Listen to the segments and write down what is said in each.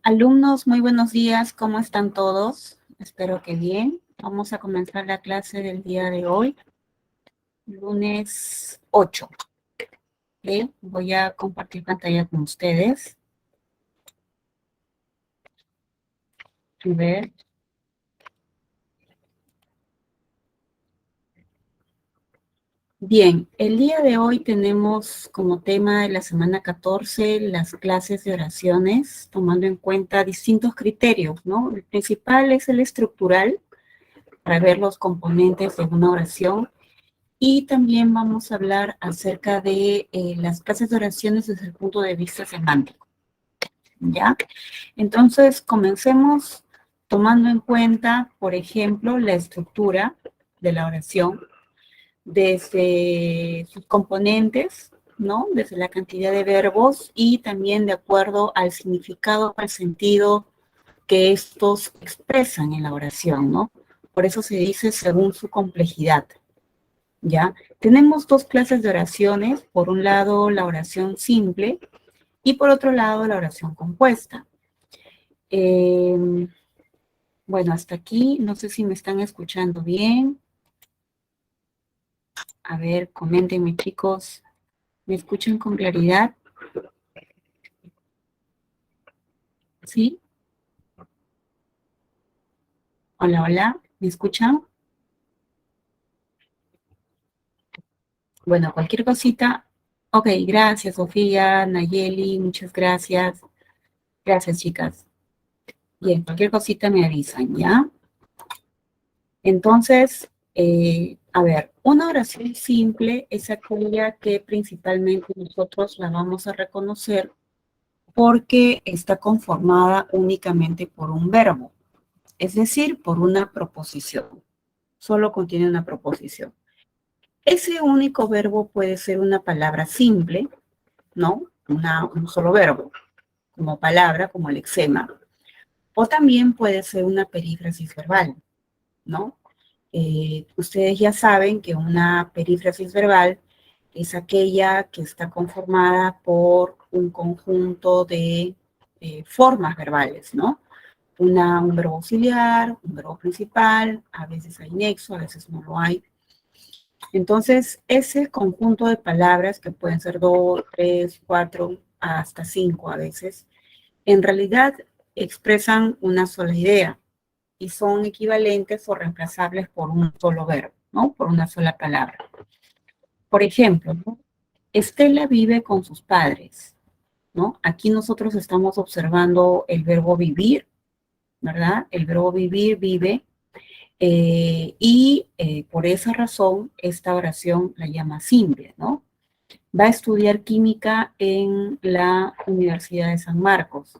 Alumnos, muy buenos días. ¿Cómo están todos? Espero que bien. Vamos a comenzar la clase del día de hoy, lunes 8. ¿Ok? Voy a compartir pantalla con ustedes. A ver. Bien, el día de hoy tenemos como tema de la semana 14 las clases de oraciones, tomando en cuenta distintos criterios, ¿no? El principal es el estructural, para ver los componentes de una oración. Y también vamos a hablar acerca de las clases de oraciones desde el punto de vista semántico, ¿ya? Entonces, comencemos tomando en cuenta, por ejemplo, la estructura de la oración, desde sus componentes, ¿no? Desde la cantidad de verbos y también de acuerdo al significado, al sentido que estos expresan en la oración, ¿no? Por eso se dice según su complejidad. ¿Ya? Tenemos dos clases de oraciones, por un lado la oración simple y por otro lado la oración compuesta. Bueno, hasta aquí, no sé si me están escuchando bien. A ver, coméntenme chicos, ¿me escuchan con claridad? ¿Sí? Hola, hola, ¿me escuchan? Bueno, cualquier cosita. Ok, gracias Sofía, Nayeli, muchas gracias. Gracias chicas. Bien, cualquier cosita me avisan, ¿ya? Entonces, a ver, una oración simple es aquella que principalmente nosotros la vamos a reconocer porque está conformada únicamente por un verbo, es decir, por una proposición. Solo contiene una proposición. Ese único verbo puede ser una palabra simple, ¿no? Un solo verbo, como palabra, como lexema. O también puede ser una perífrasis verbal, ¿no? Ustedes ya saben que una perífrasis verbal es aquella que está conformada por un conjunto de formas verbales, ¿no? Un verbo auxiliar, un verbo principal, a veces hay nexo, a veces no lo hay. Entonces, ese conjunto de palabras, que pueden ser 2, 3, 4, hasta 5 a veces, en realidad expresan una sola idea y son equivalentes o reemplazables por un solo verbo, ¿no? Por una sola palabra. Por ejemplo, ¿no? Estela vive con sus padres, ¿no? Aquí nosotros estamos observando el verbo vivir, ¿verdad? El verbo vivir, vive, por esa razón esta oración la llama simple, ¿no? Va a estudiar química en la Universidad de San Marcos.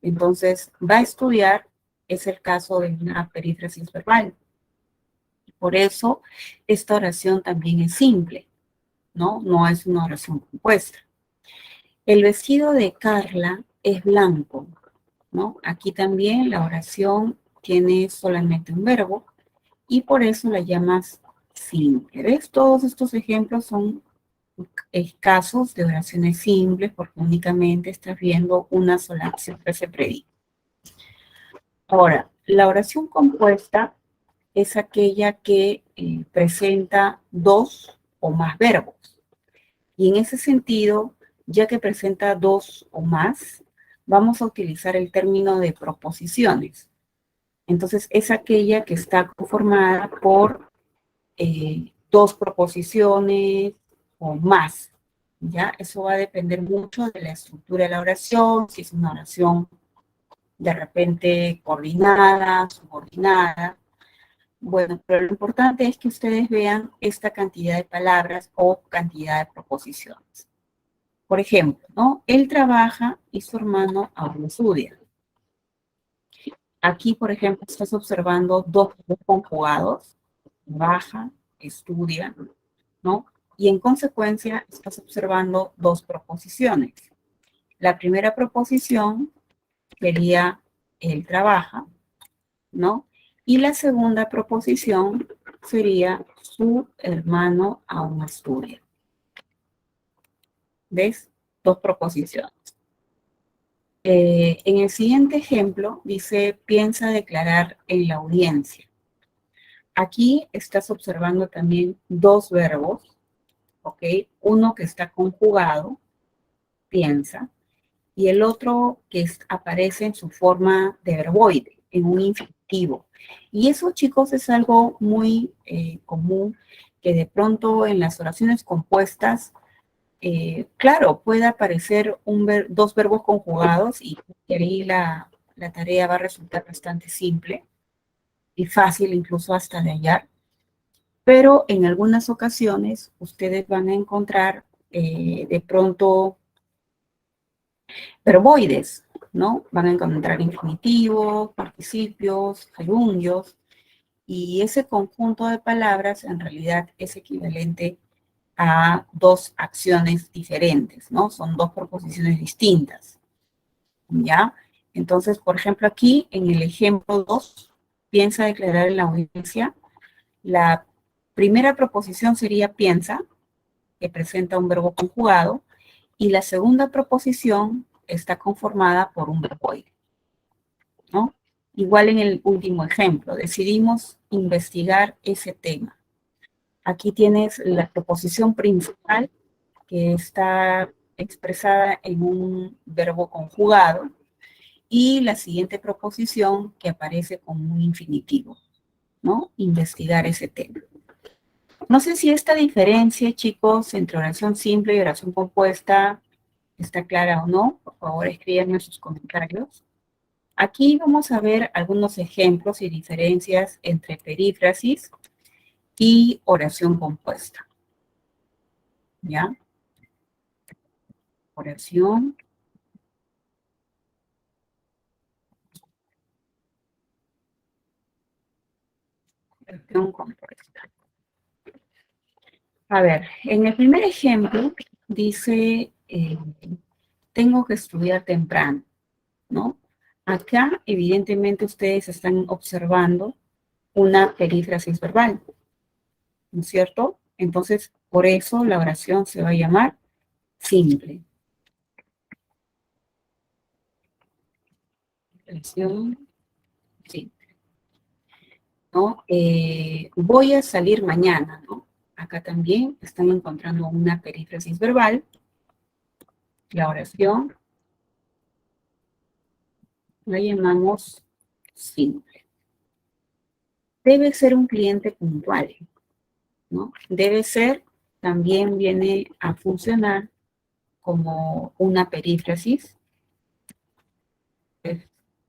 Entonces, va a estudiar, es el caso de una perífrasis verbal. Por eso, esta oración también es simple, ¿no? No es una oración compuesta. El vestido de Carla es blanco, ¿no? Aquí también la oración tiene solamente un verbo y por eso la llamas simple. ¿Ves? Todos estos ejemplos son casos de oraciones simples porque únicamente estás viendo una sola acción que se predica. Ahora, la oración compuesta es aquella que presenta dos o más verbos. Y en ese sentido, ya que presenta dos o más, vamos a utilizar el término de proposiciones. Entonces, es aquella que está conformada por dos proposiciones o más. ¿Ya? Eso va a depender mucho de la estructura de la oración, si es una oración de repente coordinada, subordinada. Bueno, pero lo importante es que ustedes vean esta cantidad de palabras o cantidad de proposiciones. Por ejemplo, ¿no? Él trabaja y su hermano aún estudia. Aquí, por ejemplo, estás observando dos conjugados, trabaja, estudia, ¿no? Y en consecuencia estás observando dos proposiciones. La primera proposición sería él trabaja, ¿no? Y la segunda proposición sería su hermano aún estudia. ¿Ves? Dos proposiciones. En el siguiente ejemplo dice, piensa declarar en la audiencia. Aquí estás observando también dos verbos, ¿ok? Uno que está conjugado, piensa, y el otro que aparece en su forma de verboide, en un infinitivo. Y eso, chicos, es algo muy común, que de pronto en las oraciones compuestas, claro, puede aparecer dos verbos conjugados y ahí la tarea va a resultar bastante simple y fácil incluso hasta de hallar. Pero en algunas ocasiones ustedes van a encontrar de pronto verboides, ¿no? Van a encontrar infinitivos, participios, gerundios, y ese conjunto de palabras en realidad es equivalente a dos acciones diferentes, ¿no? Son dos proposiciones distintas, ¿ya? Entonces, por ejemplo, aquí en el ejemplo 2, piensa declarar en la audiencia, la primera proposición sería piensa, que presenta un verbo conjugado, y la segunda proposición está conformada por un verboide, ¿no? Igual en el último ejemplo, decidimos investigar ese tema. Aquí tienes la proposición principal que está expresada en un verbo conjugado y la siguiente proposición que aparece como un infinitivo, ¿no? Investigar ese tema. No sé si esta diferencia, chicos, entre oración simple y oración compuesta está clara o no. Por favor, escríbanme en sus comentarios. Aquí vamos a ver algunos ejemplos y diferencias entre perífrasis y oración compuesta. ¿Ya? Oración compuesta. A ver, en el primer ejemplo dice, tengo que estudiar temprano, ¿no? Acá, evidentemente, ustedes están observando una perífrasis verbal, ¿no es cierto? Entonces, por eso la oración se va a llamar simple. Oración simple, ¿no? Voy a salir mañana, ¿no? Acá también están encontrando una perífrasis verbal. La oración la llamamos simple. Debe ser un cliente puntual, ¿no? Debe ser, también viene a funcionar como una perífrasis.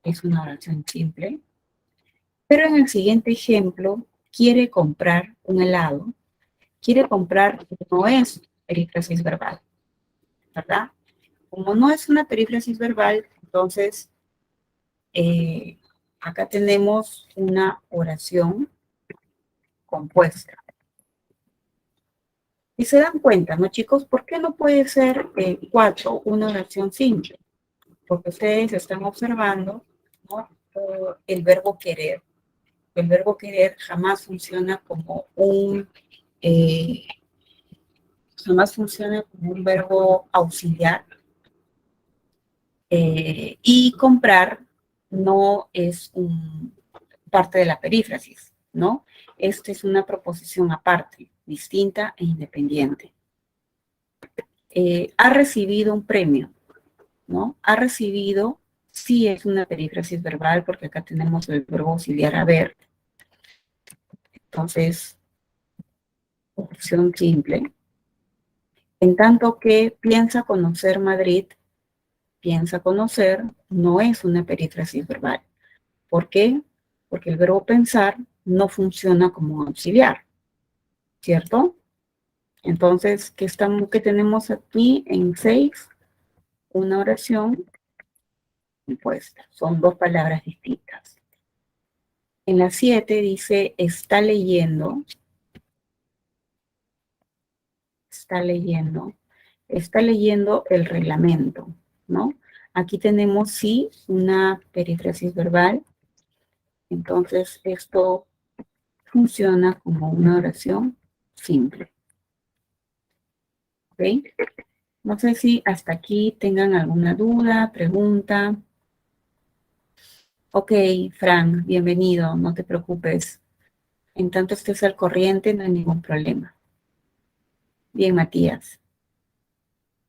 Es una oración simple. Pero en el siguiente ejemplo, quiere comprar un helado. Quiere comprar no es perífrasis verbal, ¿verdad? Como no es una perífrasis verbal, entonces acá tenemos una oración compuesta. Y se dan cuenta, ¿no, chicos? ¿Por qué no puede ser 4 una oración simple? Porque ustedes están observando, ¿no? El verbo querer. El verbo querer jamás funciona como eh, un verbo auxiliar. Y comprar no es parte de la perífrasis, ¿no? Esta es una proposición aparte, distinta e independiente. Ha recibido un premio, ¿no? Ha recibido, sí es una perífrasis verbal, porque acá tenemos el verbo auxiliar haber. Entonces, opción simple. En tanto que piensa conocer Madrid, piensa conocer, no es una perífrasis verbal. ¿Por qué? Porque el verbo pensar no funciona como un auxiliar, ¿cierto? Entonces, ¿qué tenemos aquí en 6? Una oración compuesta. Son dos palabras distintas. En la 7 dice, está leyendo el reglamento, ¿no? Aquí tenemos, sí, una perífrasis verbal. Entonces, esto funciona como una oración simple. ¿Ok? No sé si hasta aquí tengan alguna duda, pregunta. Ok, Frank, bienvenido, no te preocupes. En tanto estés al corriente, no hay ningún problema. Bien, Matías.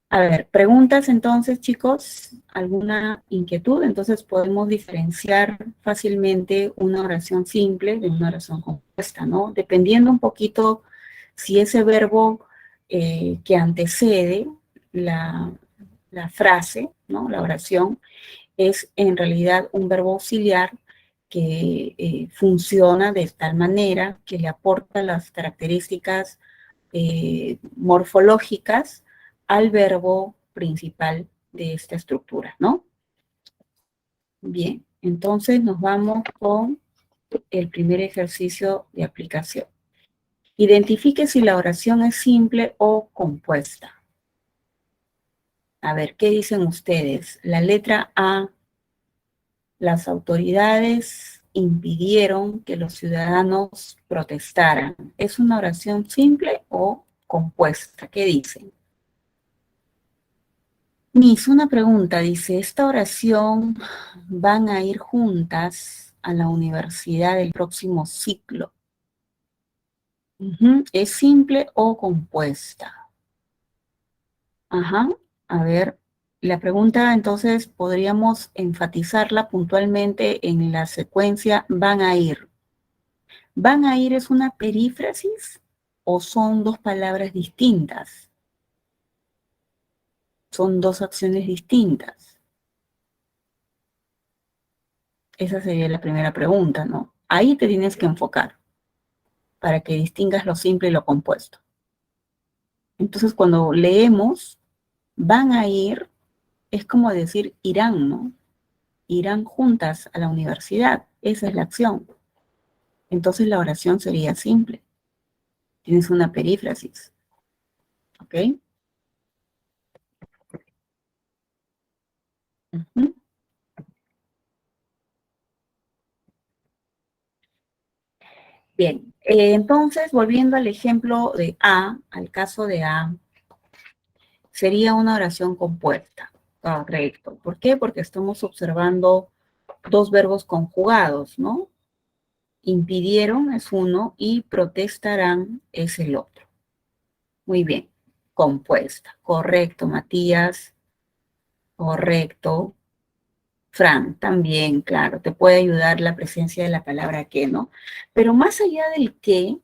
A ver, preguntas entonces, chicos, ¿alguna inquietud? Entonces podemos diferenciar fácilmente una oración simple de una oración compuesta, ¿no? Dependiendo un poquito si ese verbo que antecede la, la frase, ¿no? La oración, es en realidad un verbo auxiliar que funciona de tal manera que le aporta las características morfológicas al verbo principal de esta estructura, ¿no? Bien, entonces nos vamos con el primer ejercicio de aplicación. Identifique si la oración es simple o compuesta. A ver, ¿qué dicen ustedes? La letra A, las autoridades impidieron que los ciudadanos protestaran. ¿Es una oración simple o compuesta? ¿Qué dicen? Miss, una pregunta, dice, ¿esta oración van a ir juntas a la universidad del próximo ciclo? ¿Es simple o compuesta? Ajá, a ver, la pregunta entonces podríamos enfatizarla puntualmente en la secuencia van a ir. ¿Van a ir es una perífrasis o son dos palabras distintas? Son dos acciones distintas. Esa sería la primera pregunta, ¿no? Ahí te tienes que enfocar para que distingas lo simple y lo compuesto. Entonces, cuando leemos, van a ir, es como decir irán, ¿no? Irán juntas a la universidad. Esa es la acción. Entonces, la oración sería simple. Tienes una perífrasis. ¿Ok? Uh-huh. Bien, entonces, volviendo al ejemplo de A, al caso de A, sería una oración compuesta. Correcto. ¿Por qué? Porque estamos observando dos verbos conjugados, ¿no? Impidieron es uno y protestarán es el otro. Muy bien. Compuesta. Correcto, Matías. Correcto. Fran, también, claro, te puede ayudar la presencia de la palabra que, ¿no? Pero más allá del que,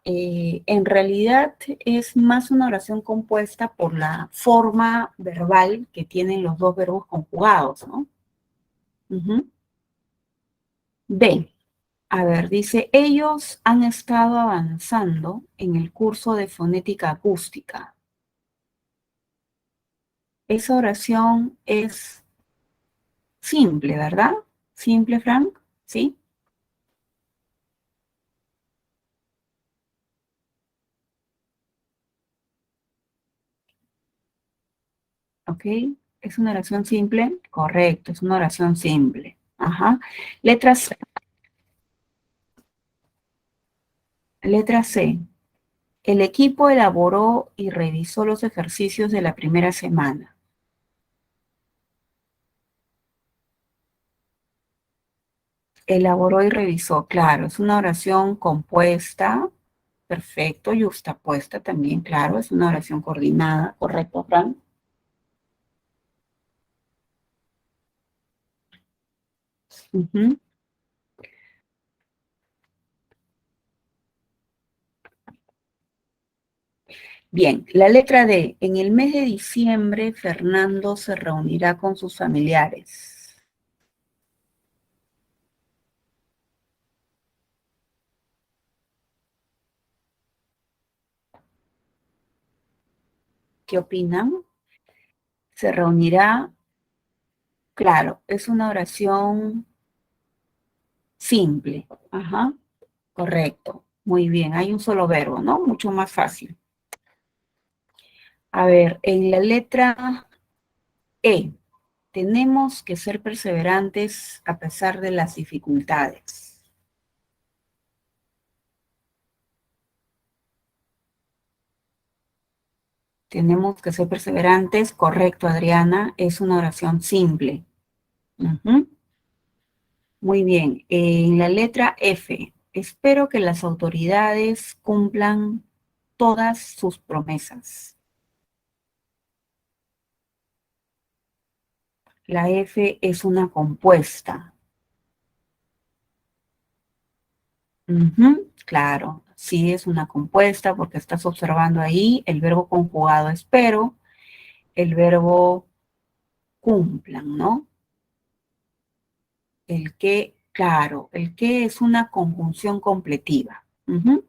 en realidad es más una oración compuesta por la forma verbal que tienen los dos verbos conjugados, ¿no? Uh-huh. B. A ver, dice, ellos han estado avanzando en el curso de fonética acústica. Esa oración es simple, ¿verdad? Simple, Frank, ¿sí? ¿Ok? ¿Es una oración simple? Correcto, es una oración simple. Ajá. Letra C. Letra C. El equipo elaboró y revisó los ejercicios de la primera semana. Elaboró y revisó, claro, es una oración compuesta, perfecto, yuxtapuesta también, claro, es una oración coordinada, ¿correcto, Fran? Ujú. Bien, la letra D. En el mes de diciembre, Fernando se reunirá con sus familiares. ¿Qué opinan? Se reunirá, claro, es una oración simple. Ajá, correcto. Muy bien, hay un solo verbo, ¿no? Mucho más fácil. A ver, en la letra E, tenemos que ser perseverantes a pesar de las dificultades. Tenemos que ser perseverantes. Correcto, Adriana. Es una oración simple. Ujú. Muy bien. En la letra F, espero que las autoridades cumplan todas sus promesas. La F es una compuesta. Ujú, claro, sí es una compuesta porque estás observando ahí el verbo conjugado espero, el verbo cumplan, ¿no? El que, claro, el que es una conjunción completiva. Ujú,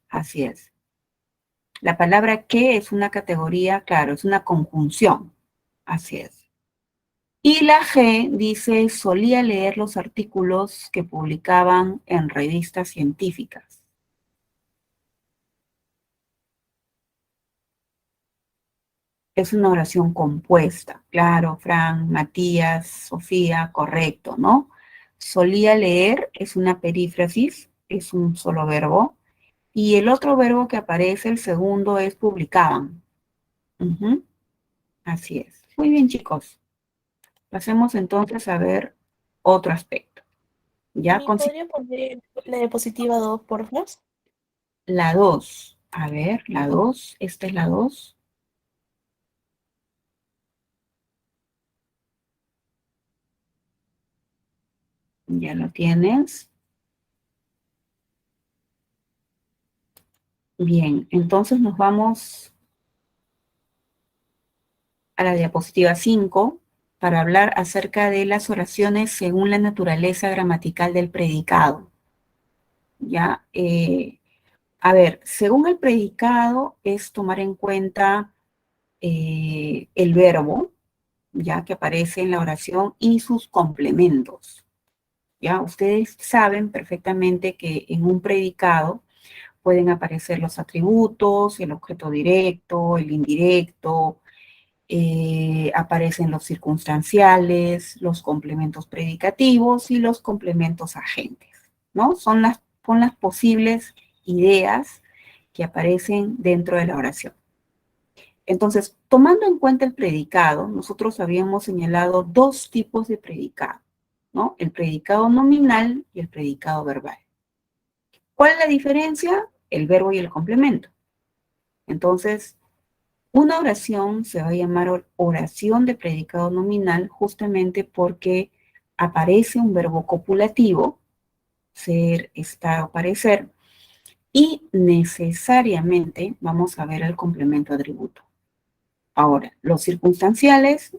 así es. La palabra que es una categoría, claro, es una conjunción. Así es. Y la G dice, solía leer los artículos que publicaban en revistas científicas. Es una oración compuesta. Claro, Fran, Matías, Sofía, correcto, ¿no? Solía leer es una perífrasis, es un solo verbo. Y el otro verbo que aparece, el segundo, es publicaban. Ujú, así es. Muy bien, chicos. Pasemos entonces a ver otro aspecto. Ya ¿Me consigo podría poner la diapositiva 2, por favor? la 2. A ver, la 2. Esta es la 2. Ya lo tienes. Bien, entonces nos vamos a la diapositiva 5 para hablar acerca de las oraciones según la naturaleza gramatical del predicado. Ya, a ver, según el predicado es tomar en cuenta el verbo, ya que aparece en la oración y sus complementos. Ya, ustedes saben perfectamente que en un predicado pueden aparecer los atributos, el objeto directo, el indirecto, aparecen los circunstanciales, los complementos predicativos y los complementos agentes, ¿no? Son las posibles ideas que aparecen dentro de la oración. Entonces, tomando en cuenta el predicado, nosotros habíamos señalado dos tipos de predicado, ¿no? El predicado nominal y el predicado verbal. ¿Cuál es la diferencia? El verbo y el complemento. Entonces, una oración se va a llamar oración de predicado nominal justamente porque aparece un verbo copulativo, ser, estar o parecer, y necesariamente vamos a ver el complemento atributo. Ahora, los circunstanciales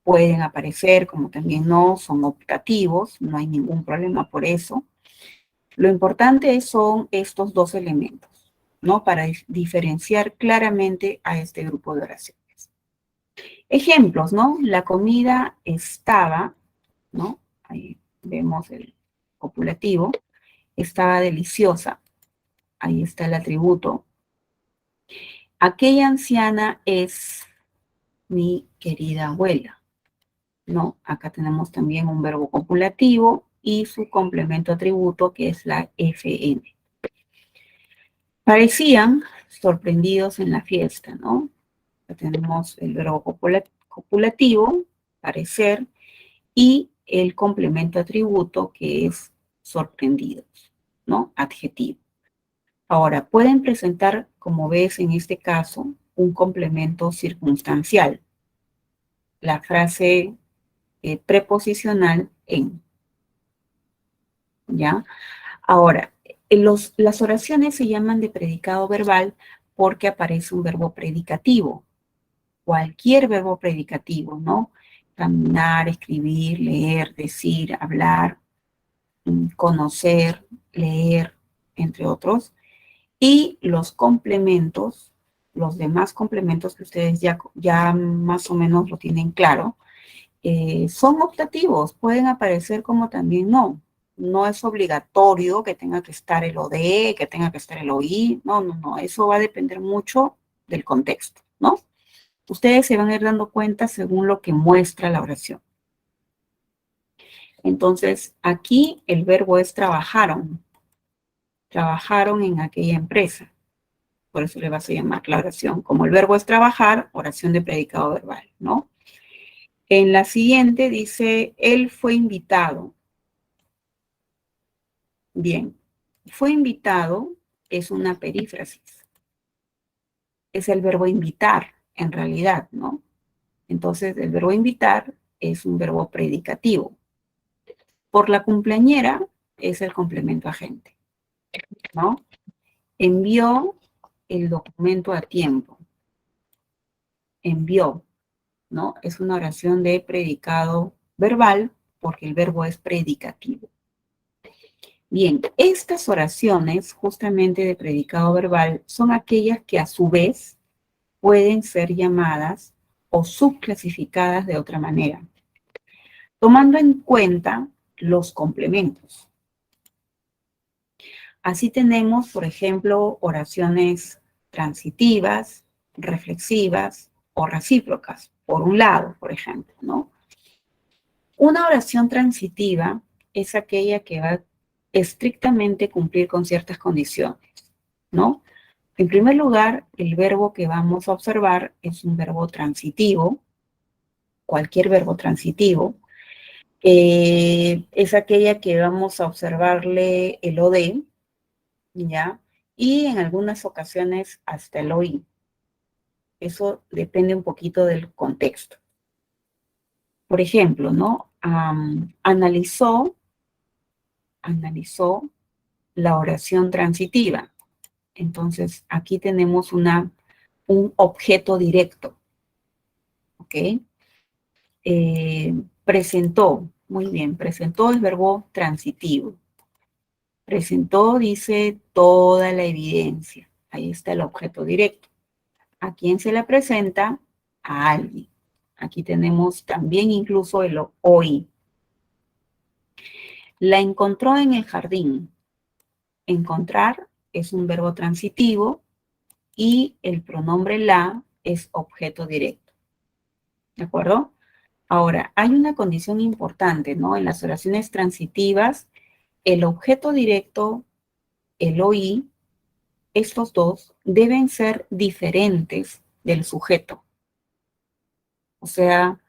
pueden aparecer como también no, son optativos, no hay ningún problema por eso. Lo importante son estos dos elementos, ¿no? Para diferenciar claramente a este grupo de oraciones. Ejemplos, ¿no? La comida estaba, ¿no? Ahí vemos el copulativo, estaba deliciosa, ahí está el atributo. Aquella anciana es mi querida abuela, ¿no? Acá tenemos también un verbo copulativo y su complemento atributo que es la FN. Parecían sorprendidos en la fiesta, ¿no? Acá tenemos el verbo copulativo, parecer, y el complemento atributo que es sorprendidos, ¿no? Adjetivo. Ahora, pueden presentar, como ves en este caso, un complemento circunstancial. La frase preposicional en, ¿ya? Ahora, las oraciones se llaman de predicado verbal porque aparece un verbo predicativo, cualquier verbo predicativo, ¿no? Caminar, escribir, leer, decir, hablar, conocer, leer, entre otros. Y los complementos, los demás complementos que ustedes ya más o menos lo tienen claro, son optativos, pueden aparecer como también no. No es obligatorio que tenga que estar el OD, que tenga que estar el OI, no, no, no, eso va a depender mucho del contexto, ¿no? Ustedes se van a ir dando cuenta según lo que muestra la oración. Entonces, aquí el verbo es trabajaron en aquella empresa. por eso le vas a llamar la oración. Como el verbo es trabajar, oración de predicado verbal, ¿no? En la siguiente dice, él fue invitado. Bien, fue invitado es una perífrasis. Es el verbo invitar, en realidad, ¿no? Entonces, el verbo invitar es un verbo predicativo. Por la cumpleañera es el complemento agente, ¿no? Envió el documento a tiempo. Envió, ¿no? Es una oración de predicado verbal porque el verbo es predicativo. Bien, estas oraciones justamente de predicado verbal son aquellas que a su vez pueden ser llamadas o subclasificadas de otra manera, tomando en cuenta los complementos. Así tenemos, por ejemplo, oraciones transitivas, reflexivas o recíprocas, por un lado, por ejemplo, ¿no? Una oración transitiva es aquella que va a estrictamente cumplir con ciertas condiciones, ¿no? En primer lugar, el verbo que vamos a observar es un verbo transitivo, cualquier verbo transitivo. Es aquella que vamos a observarle el OD, ¿ya? Y en algunas ocasiones hasta el OI. Eso depende un poquito del contexto. Por ejemplo, ¿no? Analizó la oración transitiva. Entonces, aquí tenemos un objeto directo, ¿ok? Presentó, muy bien, presentó el verbo transitivo. Presentó, dice, toda la evidencia. Ahí está el objeto directo. ¿A quién se la presenta? A alguien. Aquí tenemos también incluso el hoy. La encontró en el jardín. Encontrar es un verbo transitivo y el pronombre la es objeto directo. ¿De acuerdo? Ahora, hay una condición importante, ¿no? En las oraciones transitivas, el objeto directo, el OI, estos dos deben ser diferentes del sujeto. O sea,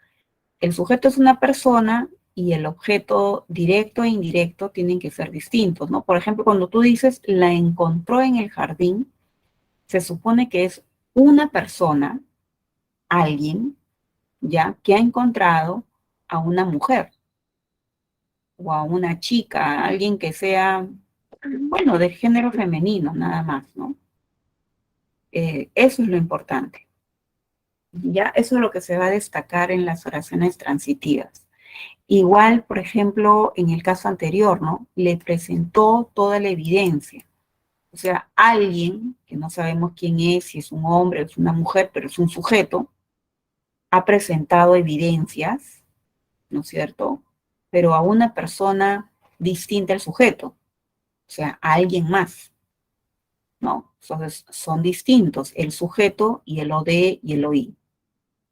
el sujeto es una persona y el objeto directo e indirecto tienen que ser distintos, ¿no? Por ejemplo, cuando tú dices la encontró en el jardín, se supone que es una persona, alguien, ya, que ha encontrado a una mujer o a una chica, alguien que sea, bueno, de género femenino, nada más, ¿no? Eso es lo importante. Ya, eso es lo que se va a destacar en las oraciones transitivas. Igual, por ejemplo, en el caso anterior, ¿no? Le presentó toda la evidencia. O sea, alguien, que no sabemos quién es, si es un hombre o es una mujer, pero es un sujeto, ha presentado evidencias, ¿no es cierto? Pero a una persona distinta al sujeto, o sea, a alguien más, ¿no? Entonces, son distintos el sujeto y el OD y el OI.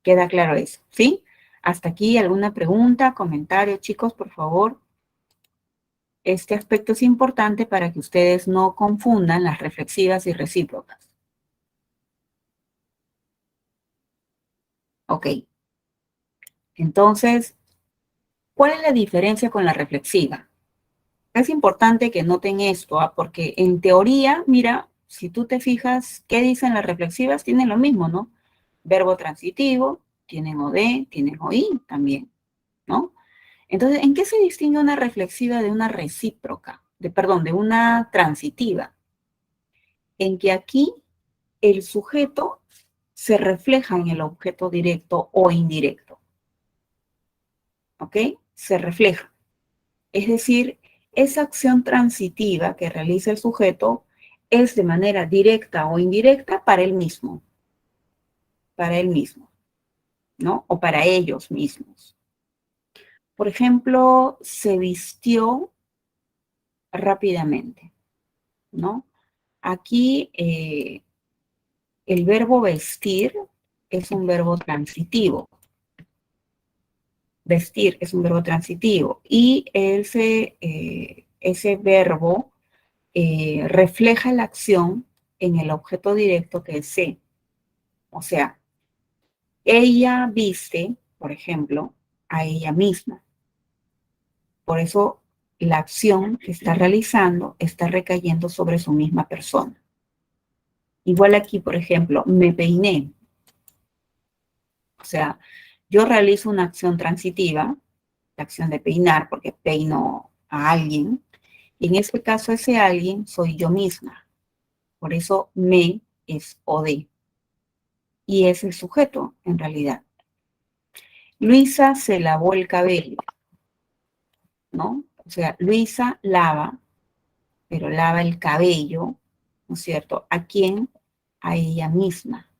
¿Queda claro eso? ¿Sí? Hasta aquí, ¿alguna pregunta, comentario, chicos, por favor? Este aspecto es importante para que ustedes no confundan las reflexivas y recíprocas. Ok. Entonces, ¿cuál es la diferencia con la reflexiva? Es importante que noten esto, porque en teoría, mira, si tú te fijas, ¿qué dicen las reflexivas? Tienen lo mismo, ¿no? Verbo transitivo, tienen OD, tienen OI también, ¿no? Entonces, ¿en qué se distingue una reflexiva de una recíproca? De una transitiva. En que aquí el sujeto se refleja en el objeto directo o indirecto. ¿Ok? Se refleja. Es decir, esa acción transitiva que realiza el sujeto es de manera directa o indirecta para él mismo, ¿no? O para ellos mismos. Por ejemplo, se vistió rápidamente, ¿no? Aquí el verbo vestir es un verbo transitivo. Vestir es un verbo transitivo y ese verbo refleja la acción en el objeto directo que es se. O sea, ella viste, por ejemplo, a ella misma. Por eso la acción que está realizando está recayendo sobre su misma persona. Igual aquí, por ejemplo, me peiné. O sea, yo realizo una acción transitiva, la acción de peinar, porque peino a alguien, y en este caso ese alguien soy yo misma. Por eso me es OD. Y es el sujeto, en realidad. Luisa se lavó el cabello, ¿no? O sea, Luisa lava, pero lava el cabello, ¿no es cierto? ¿A quién? A ella misma.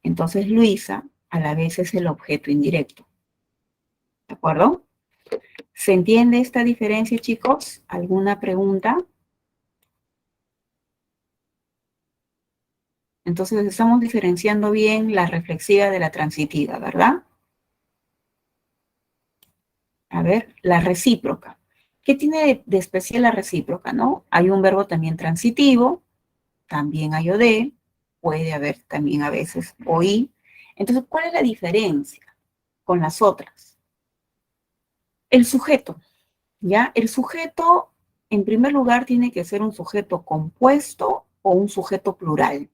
Entonces, Luisa a la vez es el objeto indirecto. ¿De acuerdo? ¿Se entiende esta diferencia, chicos? ¿Alguna pregunta? Entonces, estamos diferenciando bien la reflexiva de la transitiva, ¿verdad? A ver, la recíproca. ¿Qué tiene de especial la recíproca, no? Hay un verbo también transitivo, también hay OD, puede haber también a veces OI. Entonces, ¿cuál es la diferencia con las otras? El sujeto, ¿ya? El sujeto, en primer lugar, tiene que ser un sujeto compuesto o un sujeto plural.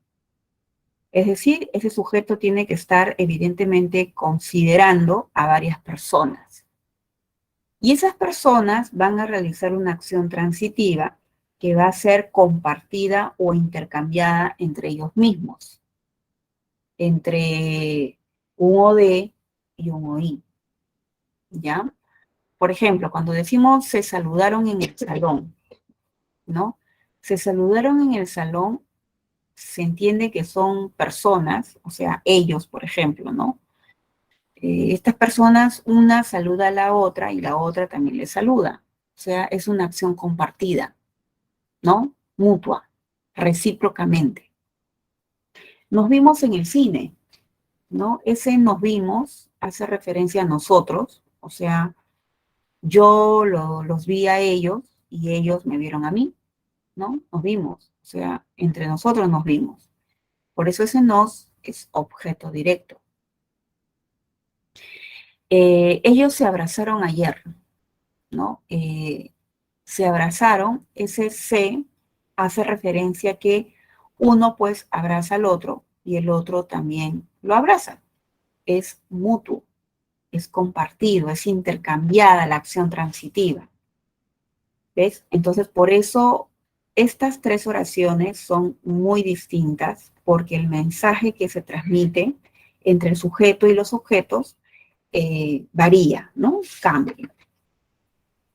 Es decir, ese sujeto tiene que estar evidentemente considerando a varias personas. Y esas personas van a realizar una acción transitiva que va a ser compartida o intercambiada entre ellos mismos, entre un OD y un OI, ¿ya? Por ejemplo, cuando decimos se saludaron en el salón, ¿no? Se saludaron en el salón, se entiende que son personas, o sea, ellos, por ejemplo, ¿no? Estas personas, una saluda a la otra y la otra también le saluda. O sea, es una acción compartida, ¿no? Mutua, recíprocamente. Nos vimos en el cine, ¿no? Ese nos vimos hace referencia a nosotros, o sea, yo los vi a ellos y ellos me vieron a mí, ¿no? Nos vimos, o sea, entre nosotros nos vimos. Por eso ese nos es objeto directo. Ellos se abrazaron ayer, ¿no? Se abrazaron, ese se hace referencia a que uno pues abraza al otro y el otro también lo abraza. Es mutuo, es compartido, es intercambiada la acción transitiva. ¿Ves? Entonces, por eso estas tres oraciones son muy distintas porque el mensaje que se transmite entre el sujeto y los objetos varía, ¿no? Cambia.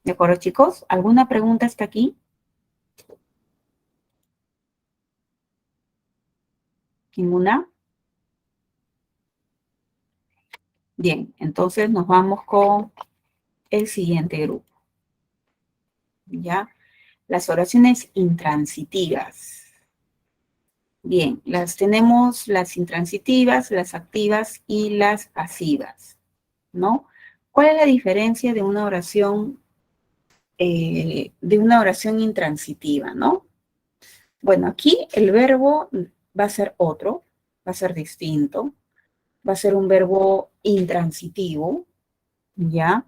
¿De acuerdo, chicos? ¿Alguna pregunta hasta aquí? ¿Ninguna? Bien, entonces nos vamos con el siguiente grupo. ¿Ya? Las oraciones intransitivas. Bien, tenemos las intransitivas, las activas y las pasivas, ¿no? ¿Cuál es la diferencia de una oración intransitiva, ¿no? Bueno, aquí el verbo va a ser otro, va a ser distinto, va a ser un verbo intransitivo, ¿ya?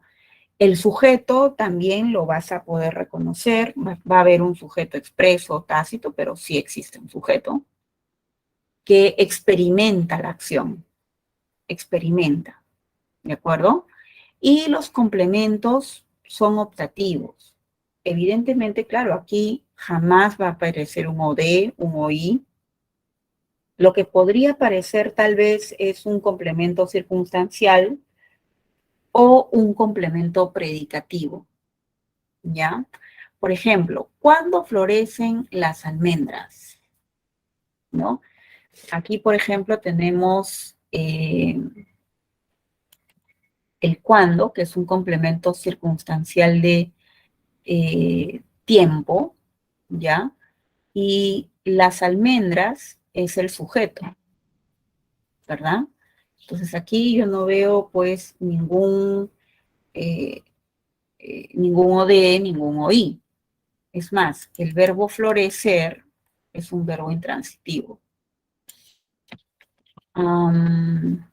El sujeto también lo vas a poder reconocer, va a haber un sujeto expreso o tácito, pero sí existe un sujeto que experimenta la acción, experimenta, ¿de acuerdo? Y los complementos son optativos. Evidentemente, claro, aquí jamás va a aparecer un OD, un OI. Lo que podría parecer tal vez es un complemento circunstancial o un complemento predicativo, ¿ya? Por ejemplo, ¿cuándo florecen las almendras? ¿No? Aquí, por ejemplo, tenemos el cuándo, que es un complemento circunstancial de tiempo, ¿ya? Y las almendras es el sujeto, ¿verdad? Entonces aquí yo no veo pues eh, ningún OD, ningún OI. Es más, el verbo florecer es un verbo intransitivo. En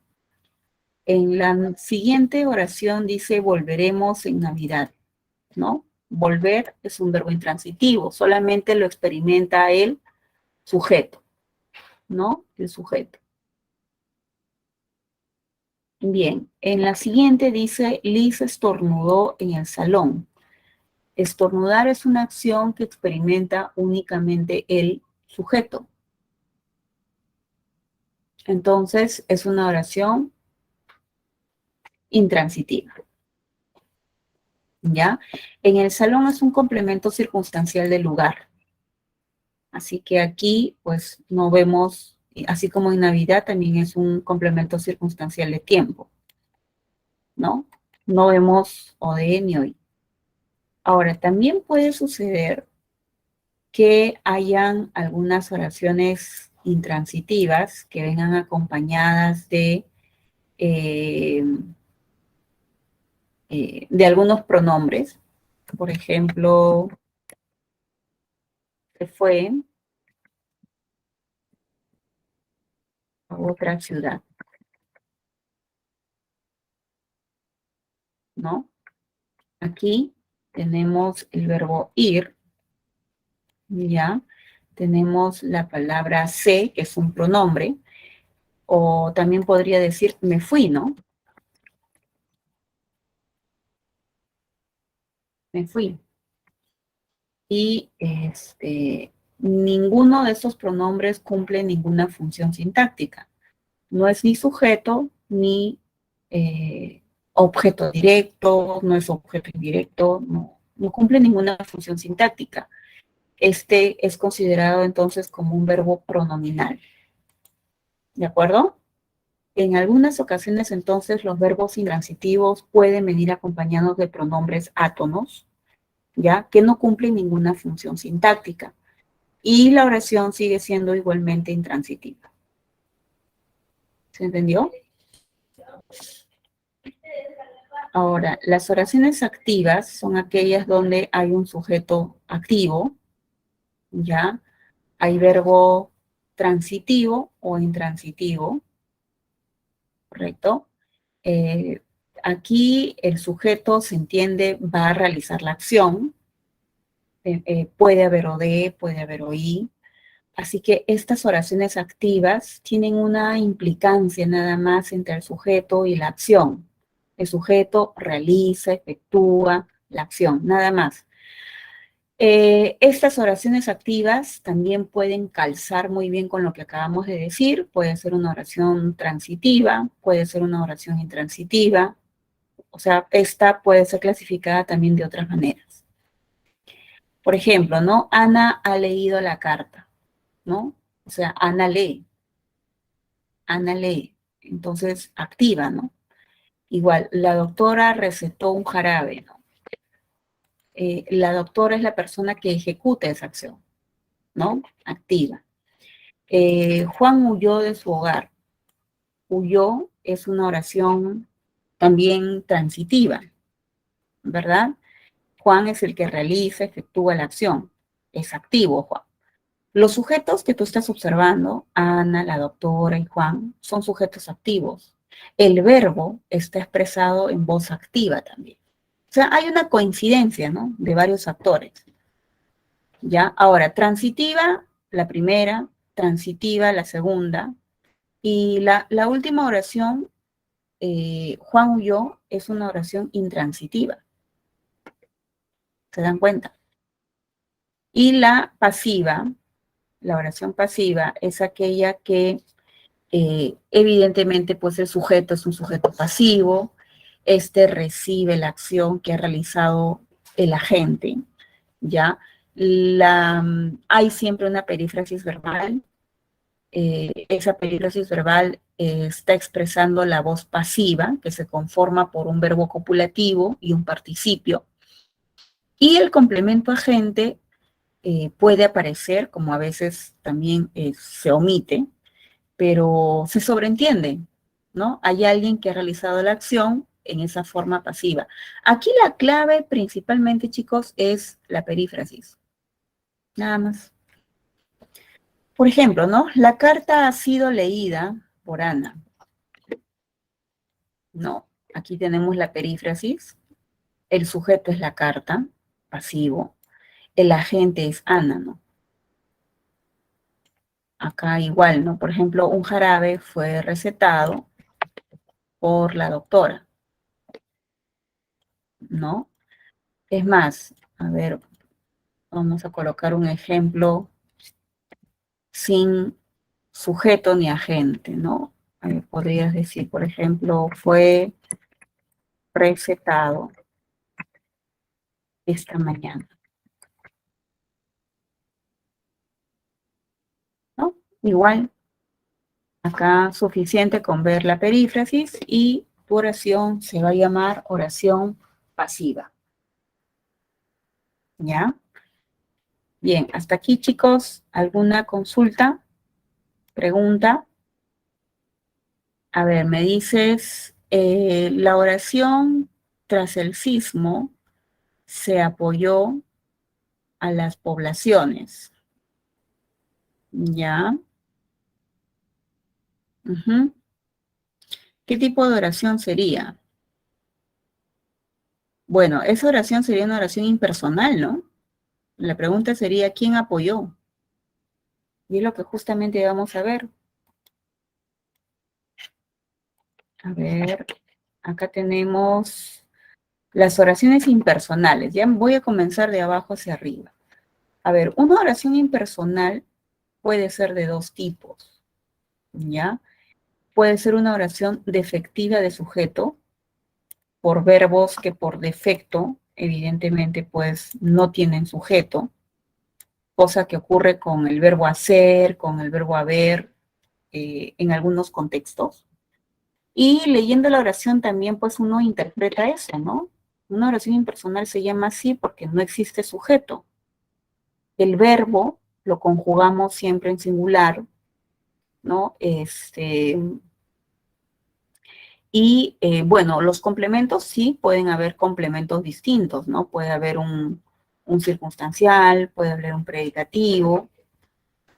la siguiente oración dice volveremos en Navidad, ¿no? Volver es un verbo intransitivo, solamente lo experimenta el sujeto, ¿no? El sujeto. Bien, en la siguiente dice Liz estornudó en el salón. Estornudar es una acción que experimenta únicamente el sujeto. Entonces, es una oración intransitiva. ¿Ya? En el salón es un complemento circunstancial del lugar. Así que aquí, pues, no vemos, así como en Navidad, también es un complemento circunstancial de tiempo, ¿no? No vemos o de ni hoy. Ahora, también puede suceder que hayan algunas oraciones intransitivas que vengan acompañadas de algunos pronombres. Por ejemplo, se fue a otra ciudad, ¿no? Aquí tenemos el verbo ir, ¿ya? Tenemos la palabra se, que es un pronombre, o también podría decir me fui, ¿no? Me fui. Y ninguno de estos pronombres cumple ninguna función sintáctica. No es ni sujeto ni objeto directo, no es objeto indirecto, no cumple ninguna función sintáctica. Este es considerado entonces como un verbo pronominal. ¿De acuerdo? En algunas ocasiones entonces los verbos intransitivos pueden venir acompañados de pronombres átonos, ¿ya? Que no cumplen ninguna función sintáctica. Y la oración sigue siendo igualmente intransitiva. ¿Se entendió? Ahora, las oraciones activas son aquellas donde hay un sujeto activo, ¿ya? Hay verbo transitivo o intransitivo, ¿correcto? Eh, Aquí el sujeto se entiende, va a realizar la acción, puede haber OD, puede haber OI, así que estas oraciones activas tienen una implicancia nada más entre el sujeto y la acción. El sujeto realiza, efectúa la acción, nada más. Estas oraciones activas también pueden calzar muy bien con lo que acabamos de decir. Puede ser una oración transitiva, puede ser una oración intransitiva. O sea, esta puede ser clasificada también de otras maneras. Por ejemplo, ¿no? Ana ha leído la carta, ¿no? O sea, Ana lee. Ana lee. Entonces, activa, ¿no? Igual, la doctora recetó un jarabe, ¿no? La doctora es la persona que ejecuta esa acción, ¿no? Activa. Juan huyó de su hogar. Huyó es una oración también transitiva, ¿verdad? Juan es el que realiza, efectúa la acción. Es activo, Juan. Los sujetos que tú estás observando, Ana, la doctora y Juan, son sujetos activos. El verbo está expresado en voz activa también. O sea, hay una coincidencia, ¿no? De varios actores. ¿Ya? Ahora, transitiva, la primera, transitiva, la segunda. Y la última oración, Juan huyó, es una oración intransitiva. ¿Se dan cuenta? Y la pasiva, la oración pasiva, es aquella que evidentemente pues el sujeto es un sujeto pasivo, este recibe la acción que ha realizado el agente, ¿ya? Hay siempre una perífrasis verbal, esa perífrasis verbal está expresando la voz pasiva, que se conforma por un verbo copulativo y un participio, y el complemento agente puede aparecer, como a veces también se omite, pero se sobreentiende, ¿no? Hay alguien que ha realizado la acción en esa forma pasiva. Aquí la clave principalmente, chicos, es la perífrasis. Nada más. Por ejemplo, ¿no? La carta ha sido leída por Ana. No, aquí tenemos la perífrasis. El sujeto es la carta, pasivo. El agente es Ana, ¿no? Acá igual, ¿no? Por ejemplo, un jarabe fue recetado por la doctora, ¿no? Es más, a ver, vamos a colocar un ejemplo sin sujeto ni agente, ¿no? Podrías decir, por ejemplo, fue recetado esta mañana, ¿no? Igual, acá suficiente con ver la perífrasis y tu oración se va a llamar oración pasiva, ¿ya? Bien, hasta aquí, chicos, ¿alguna consulta, pregunta? A ver, me dices, la oración tras el sismo se apoyó a las poblaciones, ¿ya? Ujú. ¿Qué tipo de oración sería? Bueno, esa oración sería una oración impersonal, ¿no? La pregunta sería, ¿quién apoyó? Y es lo que justamente vamos a ver. A ver, acá tenemos las oraciones impersonales. Ya voy a comenzar de abajo hacia arriba. A ver, una oración impersonal puede ser de dos tipos, ¿ya? Puede ser una oración defectiva de sujeto por verbos que por defecto, evidentemente, pues no tienen sujeto, cosa que ocurre con el verbo hacer, con el verbo haber, en algunos contextos. Y leyendo la oración también, pues uno interpreta eso, ¿no? Una oración impersonal se llama así porque no existe sujeto. El verbo lo conjugamos siempre en singular, ¿no? Y bueno, los complementos sí pueden haber complementos distintos, ¿no? Puede haber un circunstancial, puede haber un predicativo.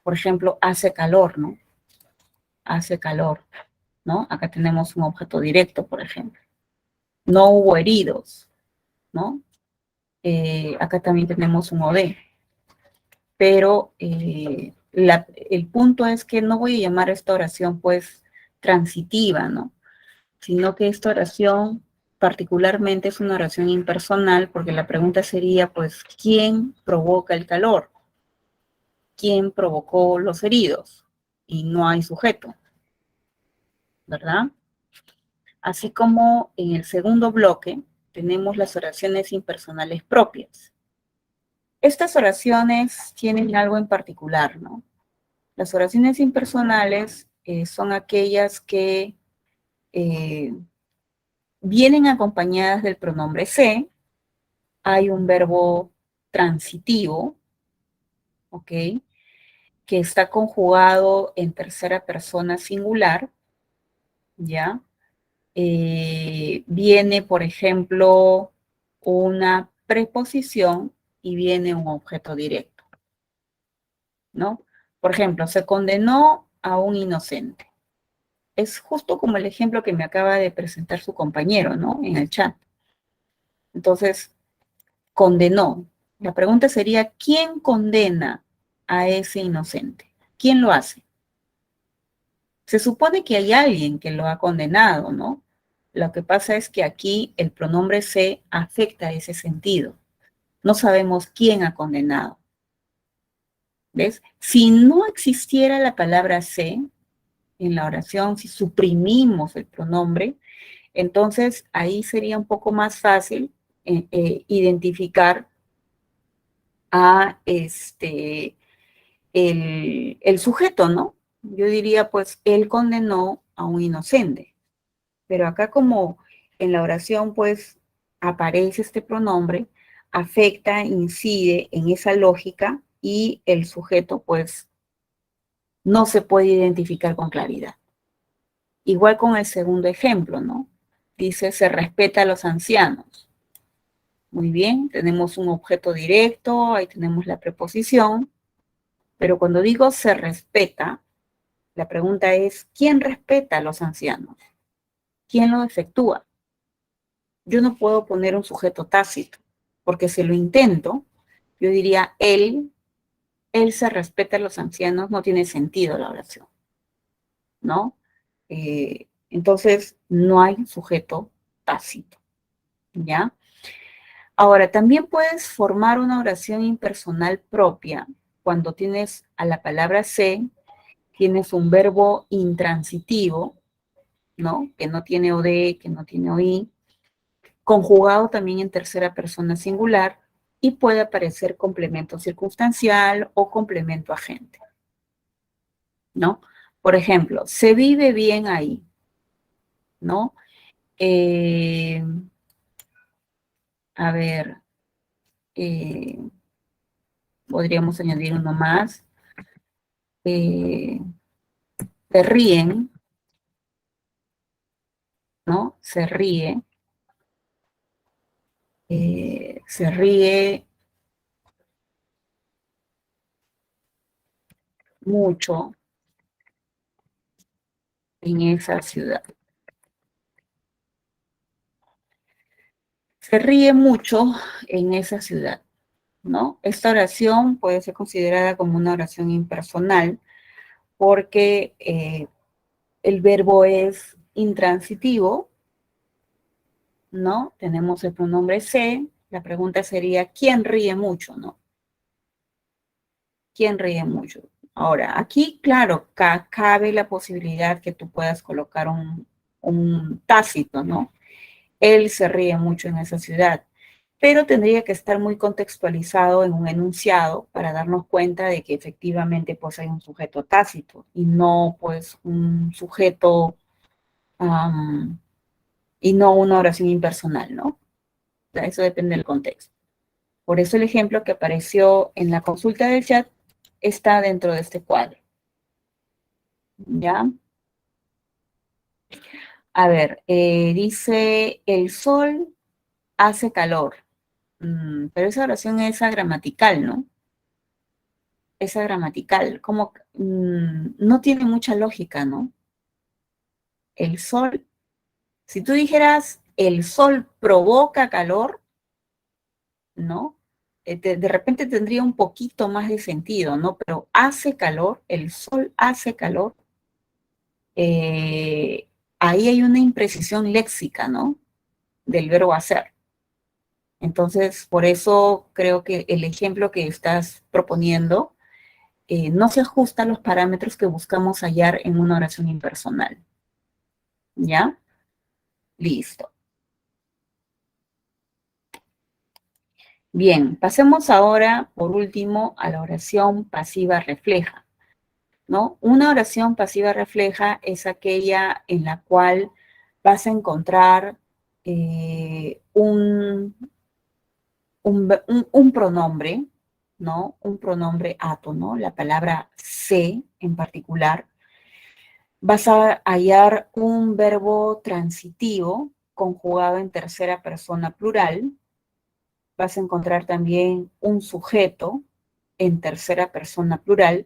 Por ejemplo, hace calor, ¿no? Hace calor, ¿no? Acá tenemos un objeto directo, por ejemplo. No hubo heridos, ¿no? Acá también tenemos un OD. Pero el punto es que no voy a llamar a esta oración, pues, transitiva, ¿no? Sino que esta oración particularmente es una oración impersonal, porque la pregunta sería, pues, ¿quién provoca el calor? ¿Quién provocó los heridos? Y no hay sujeto, ¿verdad? Así como en el segundo bloque tenemos las oraciones impersonales propias. Estas oraciones tienen algo en particular, ¿no? Las oraciones impersonales son aquellas que vienen acompañadas del pronombre se, hay un verbo transitivo, ¿ok? Que está conjugado en tercera persona singular, ¿ya? Viene, por ejemplo, una preposición y viene un objeto directo, ¿no? Por ejemplo, se condenó a un inocente. Es justo como el ejemplo que me acaba de presentar su compañero, ¿no? En el chat. Entonces, condenó. La pregunta sería, ¿quién condena a ese inocente? ¿Quién lo hace? Se supone que hay alguien que lo ha condenado, ¿no? Lo que pasa es que aquí el pronombre se afecta ese sentido. No sabemos quién ha condenado. ¿Ves? Si no existiera la palabra se en la oración, si suprimimos el pronombre, entonces ahí sería un poco más fácil identificar a el sujeto, ¿no? Yo diría, pues, él condenó a un inocente. Pero acá como en la oración, pues, aparece este pronombre, afecta, incide en esa lógica y el sujeto, pues, no se puede identificar con claridad. Igual con el segundo ejemplo, ¿no? Dice, se respeta a los ancianos. Muy bien, tenemos un objeto directo, ahí tenemos la preposición, Pero cuando digo se respeta, la pregunta es, ¿quién respeta a los ancianos? ¿Quién lo efectúa? Yo no puedo poner un sujeto tácito, porque si lo intento, yo diría, él se respeta a los ancianos, no tiene sentido la oración, ¿no? Entonces, no hay sujeto tácito, ¿ya? Ahora, también puedes formar una oración impersonal propia cuando tienes a la palabra se, tienes un verbo intransitivo, ¿no? Que no tiene OD, que no tiene OI, conjugado también en tercera persona singular y puede aparecer complemento circunstancial o complemento agente, ¿no? Por ejemplo, se vive bien ahí, ¿no? Eh, a ver, eh, podríamos añadir uno más. Eh, se ríen, ¿no? Se ríe mucho en esa ciudad. Se ríe mucho en esa ciudad, ¿no? Esta oración puede ser considerada como una oración impersonal porque el verbo es intransitivo, ¿no? Tenemos el pronombre se. La pregunta sería, ¿quién ríe mucho, no? ¿Quién ríe mucho? Ahora, aquí, claro, cabe la posibilidad que tú puedas colocar un tácito, ¿no? Él se ríe mucho en esa ciudad, pero tendría que estar muy contextualizado en un enunciado para darnos cuenta de que efectivamente pues hay un sujeto tácito y no pues un sujeto y no una oración impersonal, ¿no? O sea, eso depende del contexto. Por eso el ejemplo que apareció en la consulta del chat está dentro de este cuadro. ¿Ya? A ver, dice, el sol hace calor. Pero esa oración es agramatical, ¿no? Es agramatical, como no tiene mucha lógica, ¿no? El sol, si tú dijeras el sol provoca calor, ¿no? De repente tendría un poquito más de sentido, ¿no? Pero hace calor, el sol hace calor, eh, ahí hay una imprecisión léxica, ¿no? Del verbo hacer. Entonces, por eso creo que el ejemplo que estás proponiendo no se ajusta a los parámetros que buscamos hallar en una oración impersonal. ¿Ya? Listo. Bien, pasemos ahora, por último, a la oración pasiva refleja, ¿no? Una oración pasiva refleja es aquella en la cual vas a encontrar un pronombre, ¿no? Un pronombre átono, la palabra se en particular. Vas a hallar un verbo transitivo conjugado en tercera persona plural. Vas a encontrar también un sujeto en tercera persona plural.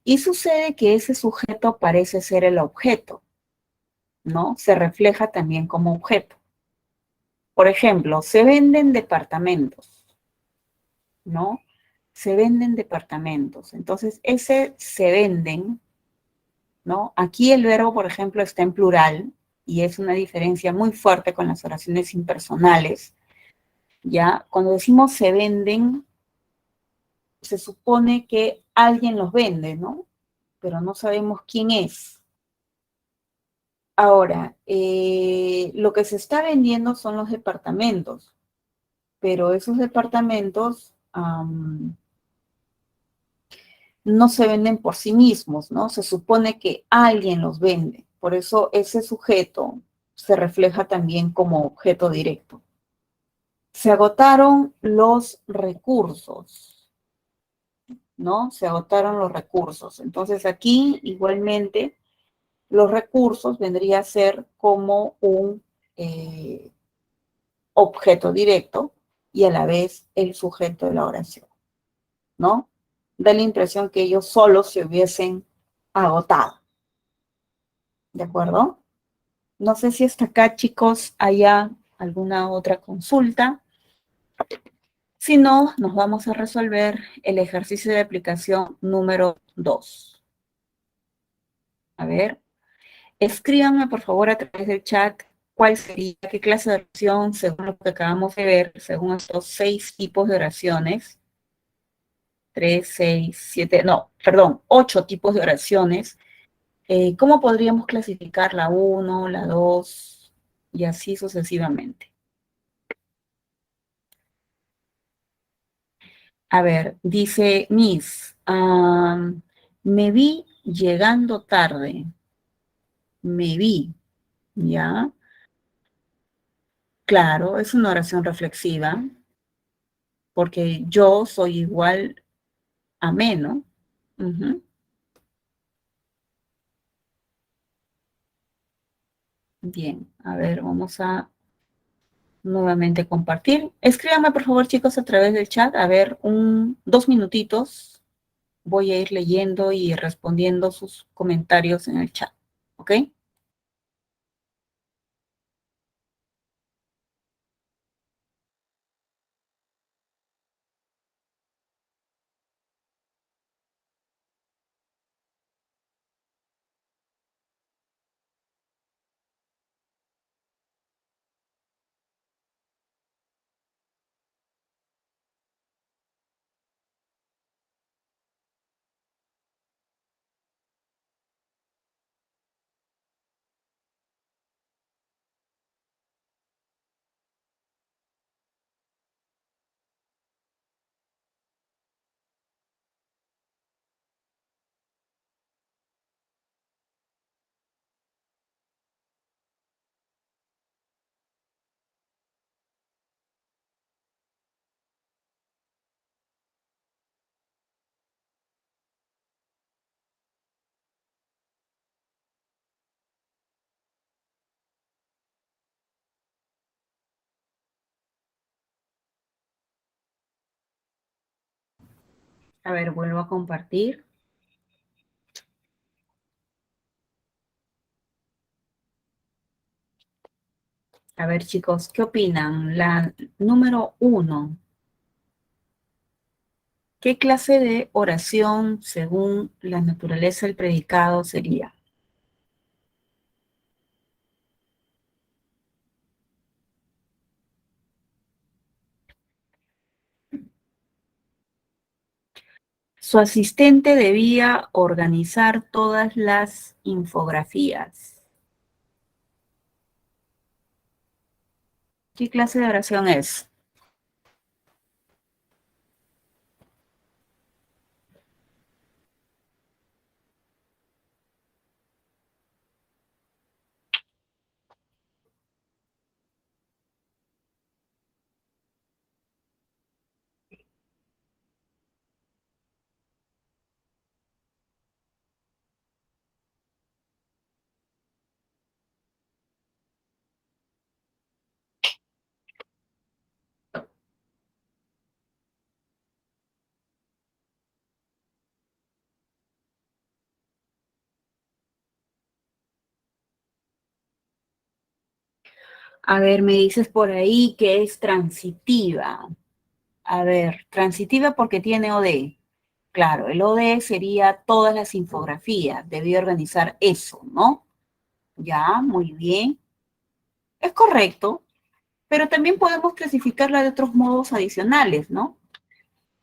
Y sucede que ese sujeto parece ser el objeto, ¿no? Se refleja también como objeto. Por ejemplo, se venden departamentos, ¿no? Se venden departamentos. Entonces, ese se venden, ¿no? Aquí el verbo, por ejemplo, está en plural y es una diferencia muy fuerte con las oraciones impersonales, ¿ya? Cuando decimos se venden, se supone que alguien los vende, ¿no? Pero no sabemos quién es. Ahora, lo que se está vendiendo son los departamentos, pero esos departamentos no se venden por sí mismos, ¿no? Se supone que alguien los vende. Por eso ese sujeto se refleja también como objeto directo. Se agotaron los recursos, ¿no? Se agotaron los recursos. Entonces aquí igualmente los recursos vendría a ser como un objeto directo y a la vez el sujeto de la oración, ¿no? da la impresión que ellos solos se hubiesen agotado. ¿De acuerdo? No sé si hasta acá, chicos, haya alguna otra consulta. Si no, nos vamos a resolver el ejercicio de aplicación número 2. A ver, escríbanme por favor a través del chat cuál sería, qué clase de oración, según lo que acabamos de ver, según estos 6 tipos de oraciones. 3, 6, 7, no, perdón, 8 tipos de oraciones. ¿Cómo podríamos clasificar la 1, la 2 y así sucesivamente? A ver, dice Miss, me vi llegando tarde. Me vi, ¿ya? Claro, es una oración reflexiva, porque yo soy igual a me, ¿no? Ujú. Bien, a ver, vamos a nuevamente compartir. Escríbanme, por favor, chicos, a través del chat. A ver, 2 minutitos. Voy a ir leyendo y respondiendo sus comentarios en el chat, ¿ok? A ver, vuelvo a compartir. A ver, chicos, ¿qué opinan? La número 1. ¿Qué clase de oración, según la naturaleza del predicado, sería? Su asistente debía organizar todas las infografías. ¿Qué clase de oración es? A ver, me dices por ahí que es transitiva. A ver, transitiva porque tiene OD. Claro, el OD sería todas las infografías. Debía organizar eso, ¿no? Ya, muy bien. Es correcto, pero también podemos clasificarla de otros modos adicionales, ¿no?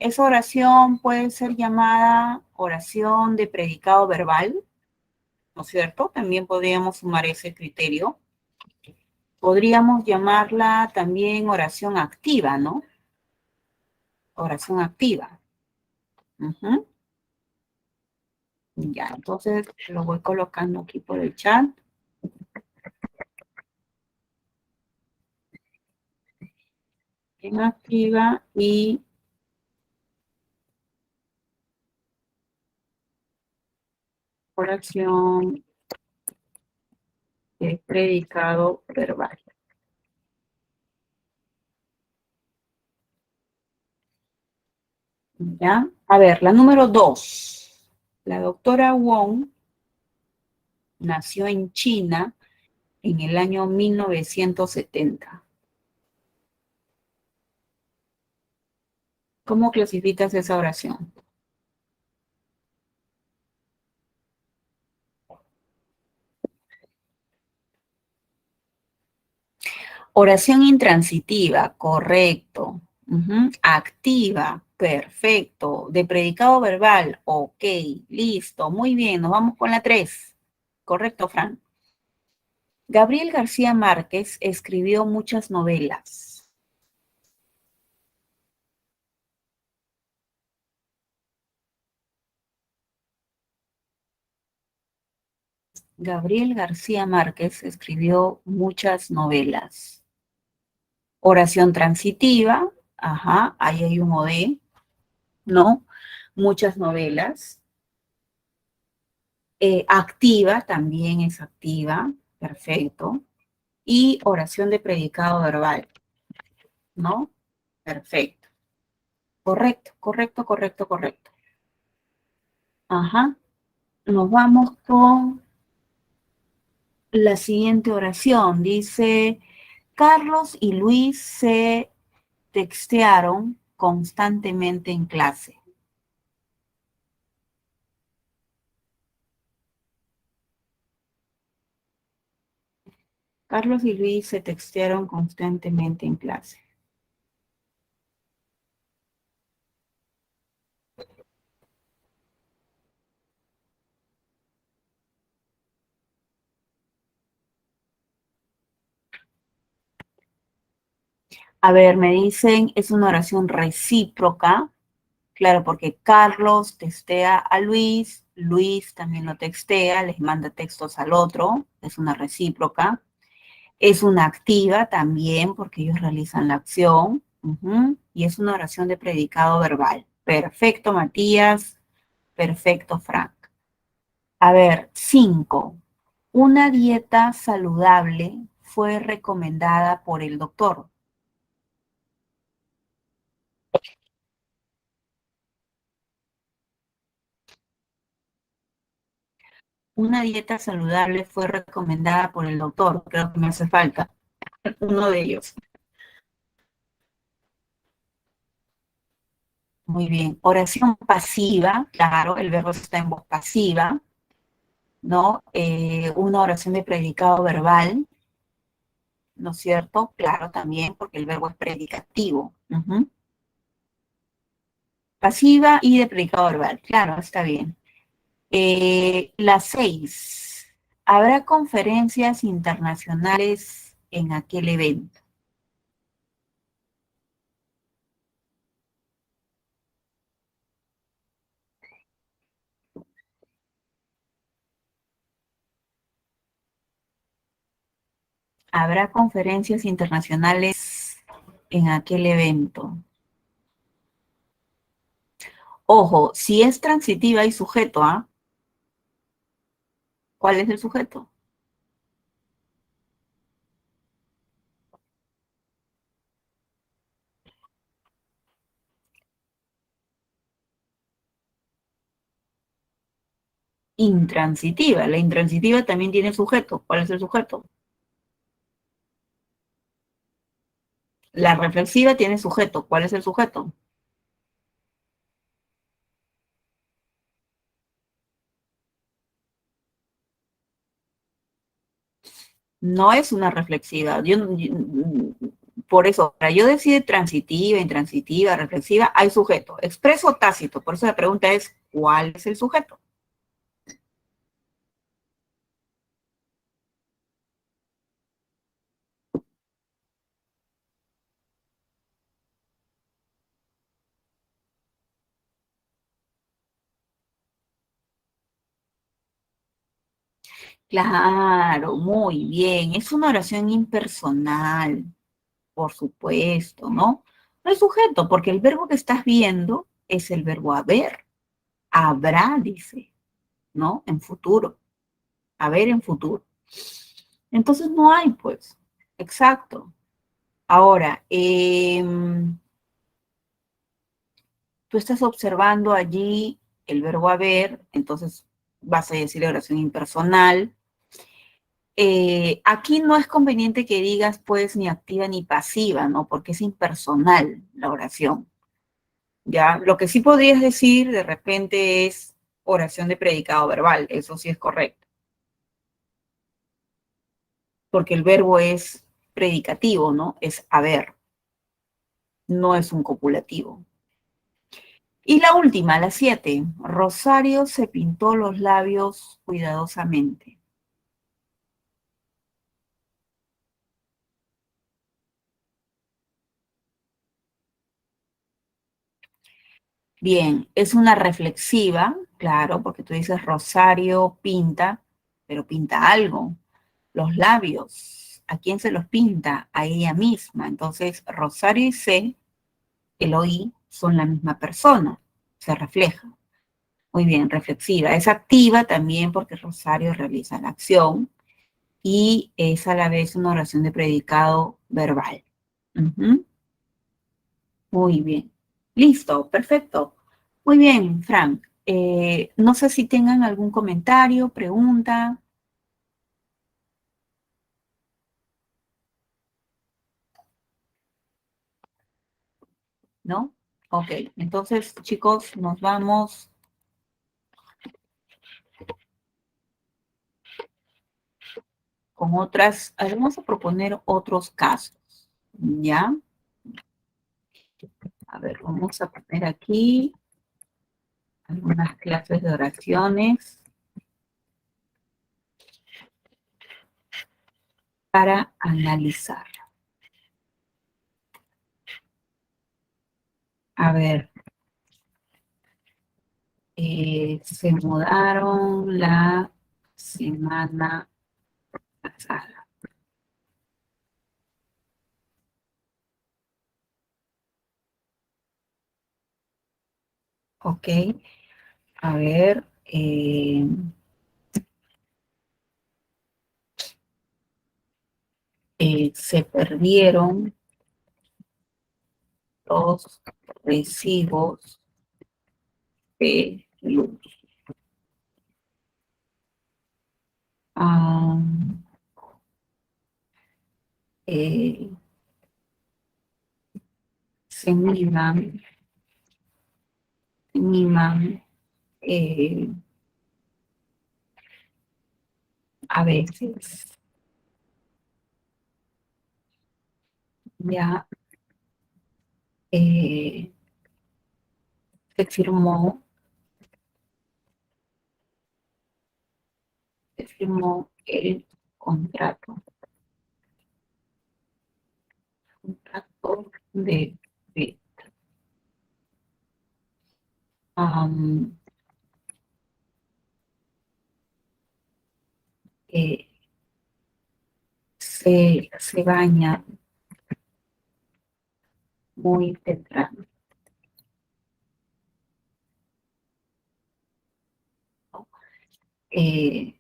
Esa oración puede ser llamada oración de predicado verbal, ¿no es cierto? También podríamos sumar ese criterio. Podríamos llamarla también oración activa, ¿no? Oración activa. Ujú. Ya, entonces lo voy colocando aquí por el chat. En activa y oración de predicado verbal. ¿Ya? A ver, la número 2. La doctora Wong nació en China en el año 1970. ¿Cómo clasificas esa oración? Oración intransitiva, correcto. Activa, perfecto. De predicado verbal, ok, listo, muy bien. Nos vamos con la 3. Correcto, Fran. Gabriel García Márquez escribió muchas novelas. Gabriel García Márquez escribió muchas novelas. Oración transitiva, ajá, ahí hay un OD, ¿no? Muchas novelas. Activa, también es activa, perfecto. Y oración de predicado verbal, ¿no? Perfecto. Correcto, correcto, correcto, correcto. Ajá. Nos vamos con la siguiente oración. Dice, Carlos y Luis se textearon constantemente en clase. Carlos y Luis se textearon constantemente en clase. A ver, me dicen, es una oración recíproca. Claro, porque Carlos textea a Luis, Luis también lo textea, les manda textos al otro, es una recíproca. Es una activa también, porque ellos realizan la acción. Y es una oración de predicado verbal. Perfecto, Matías. Perfecto, Frank. A ver, 5. Una dieta saludable fue recomendada por el doctor. Una dieta saludable fue recomendada por el doctor. Creo que me hace falta uno de ellos. Muy bien. Oración pasiva, claro, el verbo está en voz pasiva, ¿no? Una oración de predicado verbal, ¿no es cierto? Claro, también, porque el verbo es predicativo. Pasiva y de predicado verbal, claro, está bien. La 6. ¿Habrá conferencias internacionales en aquel evento? ¿Habrá conferencias internacionales en aquel evento? Ojo, si es transitiva y sujeto, ¿ah? ¿Cuál es el sujeto? Intransitiva. La intransitiva también tiene sujeto. ¿Cuál es el sujeto? La reflexiva tiene sujeto. ¿Cuál es el sujeto? No es una reflexiva. Por eso, para yo decir transitiva, intransitiva, reflexiva, hay sujeto. Expreso o tácito. Por eso la pregunta es, ¿cuál es el sujeto? Claro, muy bien. Es una oración impersonal, por supuesto, ¿no? No hay sujeto, porque el verbo que estás viendo es el verbo haber. Habrá, dice, ¿no? En futuro. Haber en futuro. Entonces no hay, pues. Exacto. Ahora, tú estás observando allí el verbo haber, entonces vas a decir la oración impersonal. Aquí no es conveniente que digas pues ni activa ni pasiva, ¿no? Porque es impersonal la oración. Ya, lo que sí podrías decir de repente es oración de predicado verbal, eso sí es correcto, porque el verbo es predicativo, ¿no? Es haber, no es un copulativo. Y la última, la 7. Rosario se pintó los labios cuidadosamente. Bien, es una reflexiva, claro, porque tú dices Rosario pinta, pero pinta algo. Los labios, ¿a quién se los pinta? A ella misma. Entonces, Rosario y C, el OI, son la misma persona, se refleja. Muy bien, reflexiva. Es activa también porque Rosario realiza la acción y es a la vez una oración de predicado verbal. Ujú. Muy bien. Listo, perfecto. Muy bien, Frank. No sé si tengan algún comentario, pregunta, ¿no? Ok, entonces, chicos, nos vamos con otras, a ver, vamos a proponer otros casos, ¿ya? A ver, vamos a poner aquí algunas clases de oraciones para analizar. A ver, se mudaron la semana pasada. Ok, a ver, se perdieron los recibos de luz. Ah, eh, se miman eh, a veces. Ya eh, se firmó, el contrato, de, de am, eh, se baña muy temprano. Eh,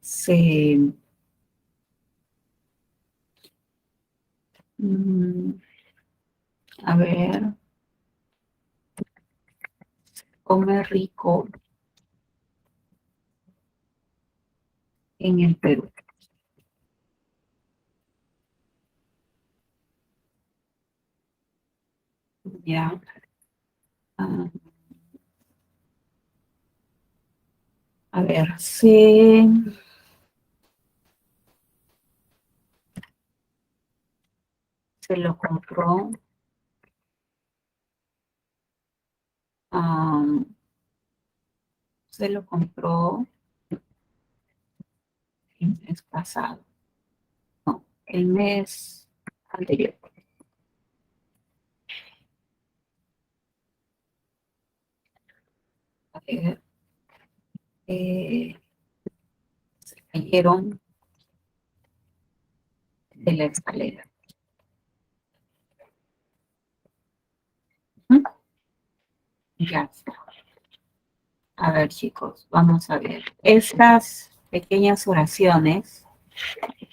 se mm, a ver, come rico en el Perú. Ya. Ah, a ver, se lo compró, ah, se lo compró el mes pasado, no, el mes anterior. A ver, se cayeron de la escalera. ¿Mm? Ya está. A ver, chicos, vamos a ver. Estas pequeñas oraciones,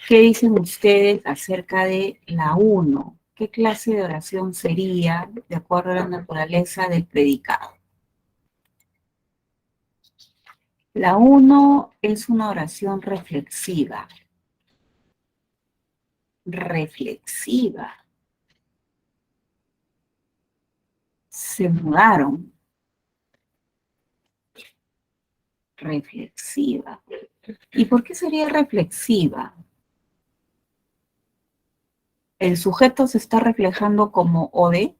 ¿qué dicen ustedes acerca de la 1? ¿Qué clase de oración sería de acuerdo a la naturaleza del predicado? La uno es una oración reflexiva. Reflexiva. Se mudaron. Reflexiva. ¿Y por qué sería reflexiva? ¿El sujeto se está reflejando como OD?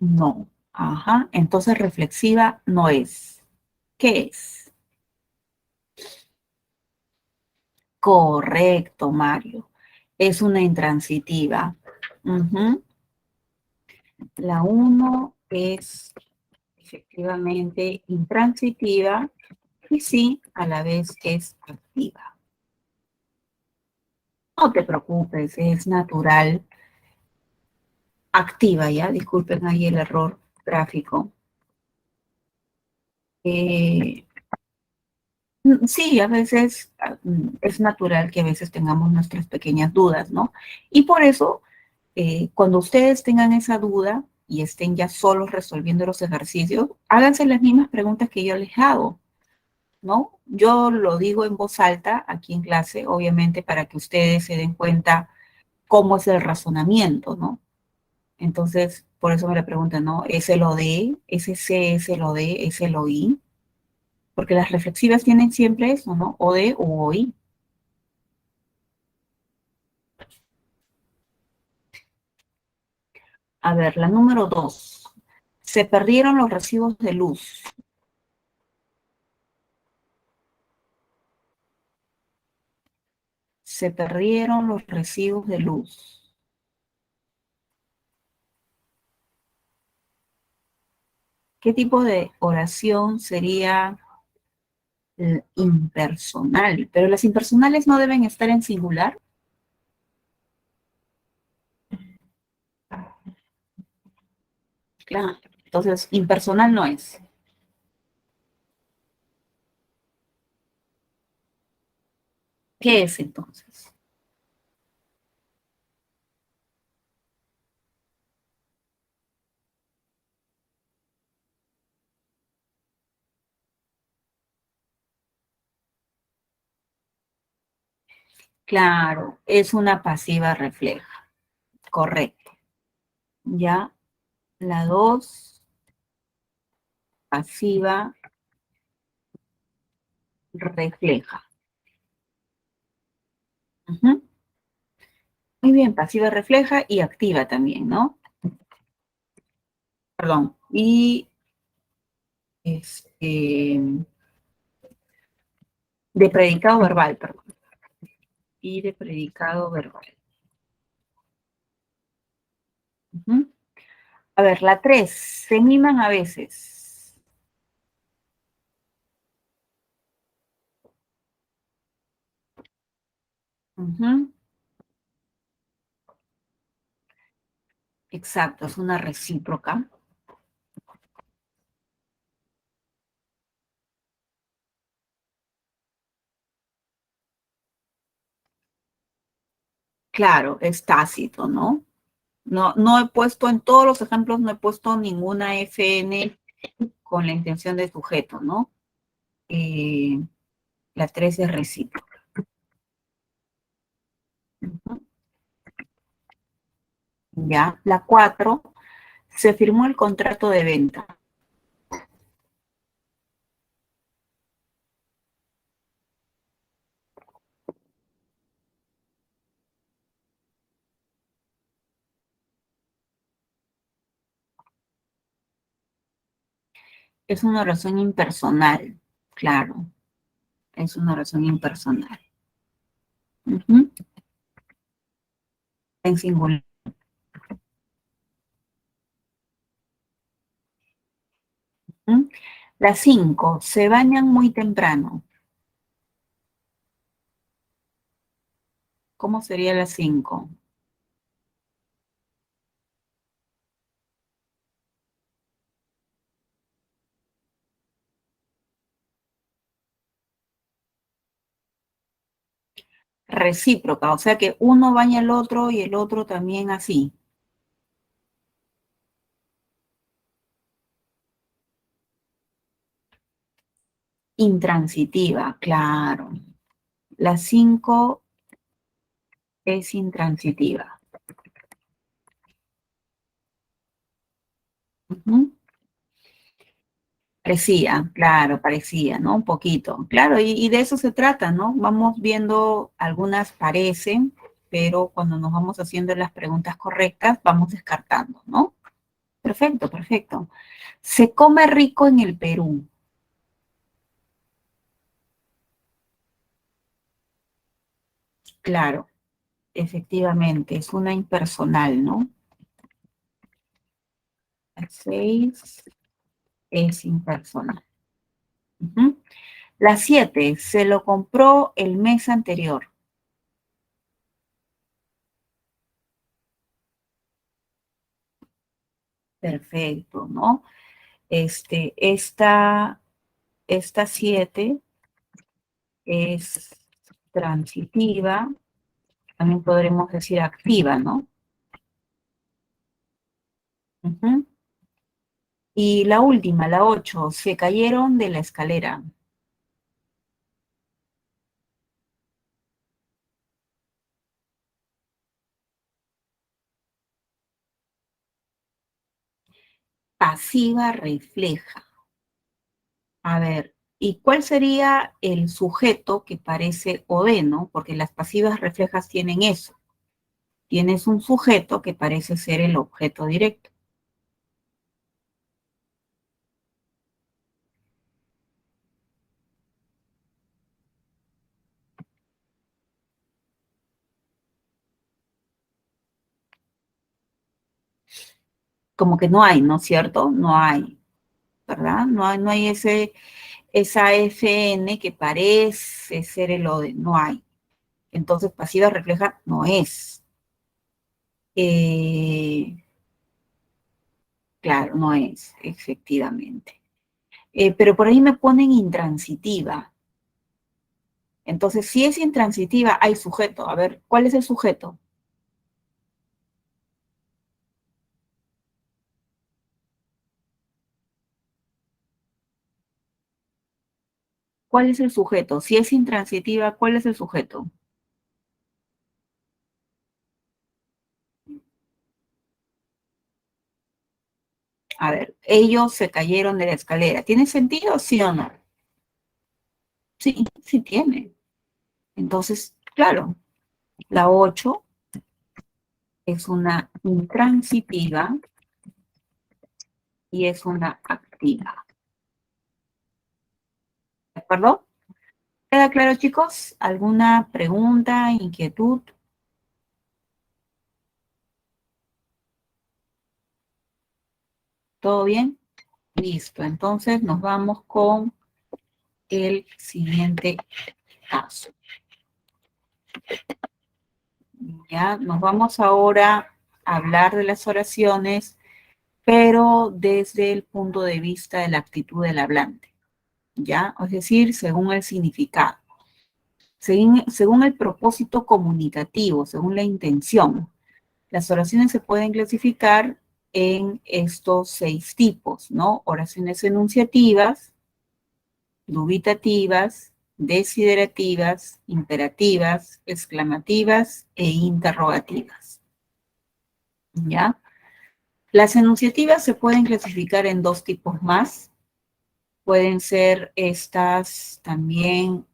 No. Ajá. Entonces reflexiva no es. ¿Qué es? Correcto, Mario. Es una intransitiva. Ujú. La uno es efectivamente intransitiva y sí, a la vez es activa. No te preocupes, es natural. Activa, ya, disculpen ahí el error gráfico. Eh, sí, a veces es natural que a veces tengamos nuestras pequeñas dudas, ¿no? Y por eso, cuando ustedes tengan esa duda y estén ya solos resolviendo los ejercicios, háganse las mismas preguntas que yo les hago, ¿no? Yo lo digo en voz alta aquí en clase, obviamente, para que ustedes se den cuenta cómo es el razonamiento, ¿no? Entonces, por eso me le preguntan, ¿no? ¿Es el OD? ¿Es ese, es el OD? ¿Es el OI? Porque las reflexivas tienen siempre eso, ¿no? OD o OI. A ver, la número 2. Se perdieron los recibos de luz. Se perdieron los recibos de luz. ¿Qué tipo de oración sería impersonal? Pero las impersonales no deben estar en singular. Claro. Entonces, impersonal no es. ¿Qué es entonces? Claro, es una pasiva refleja. Correcto. Ya, la 2, pasiva refleja. Ujú. Muy bien, pasiva refleja y activa también, ¿no? Perdón. Y este, de predicado verbal, perdón. Y de predicado verbal. Ujú. A ver, la 3, se miman a veces. Ujú. Exacto, es una recíproca. Claro, es tácito, ¿no? No, no he puesto, en todos los ejemplos no he puesto ninguna FN con la intención de sujeto, ¿no? Eh, la 3 es recíproca. Ujú. Ya, la 4, se firmó el contrato de venta. Es una oración impersonal, claro, es una oración impersonal. Ujú. En singular. Ujú. La 5, se bañan muy temprano. ¿Cómo sería la 5? recíproca, o sea que uno baña al otro y el otro también así. Intransitiva, claro. La 5 es intransitiva. Ujú. Parecía, claro, parecía, ¿no? Un poquito. Claro, y de eso se trata, ¿no? Vamos viendo, algunas parecen, pero cuando nos vamos haciendo las preguntas correctas, vamos descartando, ¿no? Perfecto, perfecto. Se come rico en el Perú. Claro, efectivamente, es una impersonal, ¿no? La 6 es impersonal. Ujú. La 7 se lo compró el mes anterior. Perfecto, ¿no? Este, esta 7 es transitiva, también podremos decir activa, ¿no? Ujú. Y la última, la 8 se cayeron de la escalera. Pasiva refleja. A ver, ¿y cuál sería el sujeto que parece OD, no? Porque las pasivas reflejas tienen eso. Tienes un sujeto que parece ser el objeto directo. Como que no hay, ¿no es cierto? No hay, ¿verdad? No hay esa FN que parece ser el OD, no hay. Entonces, pasiva refleja no es. Eh, claro, no es, efectivamente. Pero por ahí me ponen intransitiva. Entonces, si es intransitiva, hay sujeto. A ver, ¿cuál es el sujeto? ¿Cuál es el sujeto? Si es intransitiva, ¿cuál es el sujeto? A ver, ellos se cayeron de la escalera. ¿Tiene sentido, sí o no? Sí, sí tiene. Entonces, claro, la 8 es una intransitiva y es una activa. ¿De acuerdo? ¿Queda claro, chicos? ¿Alguna pregunta, inquietud? ¿Todo bien? Listo. Entonces nos vamos con el siguiente caso. Ya, nos vamos ahora a hablar de las oraciones, pero desde el punto de vista de la actitud del hablante, ¿ya? Es decir, según el significado, según el propósito comunicativo, según la intención. Las oraciones se pueden clasificar en estos 6 tipos, ¿no? Oraciones enunciativas, dubitativas, desiderativas, imperativas, exclamativas e interrogativas, ¿ya? Las enunciativas se pueden clasificar en 2 tipos más. Pueden ser estas también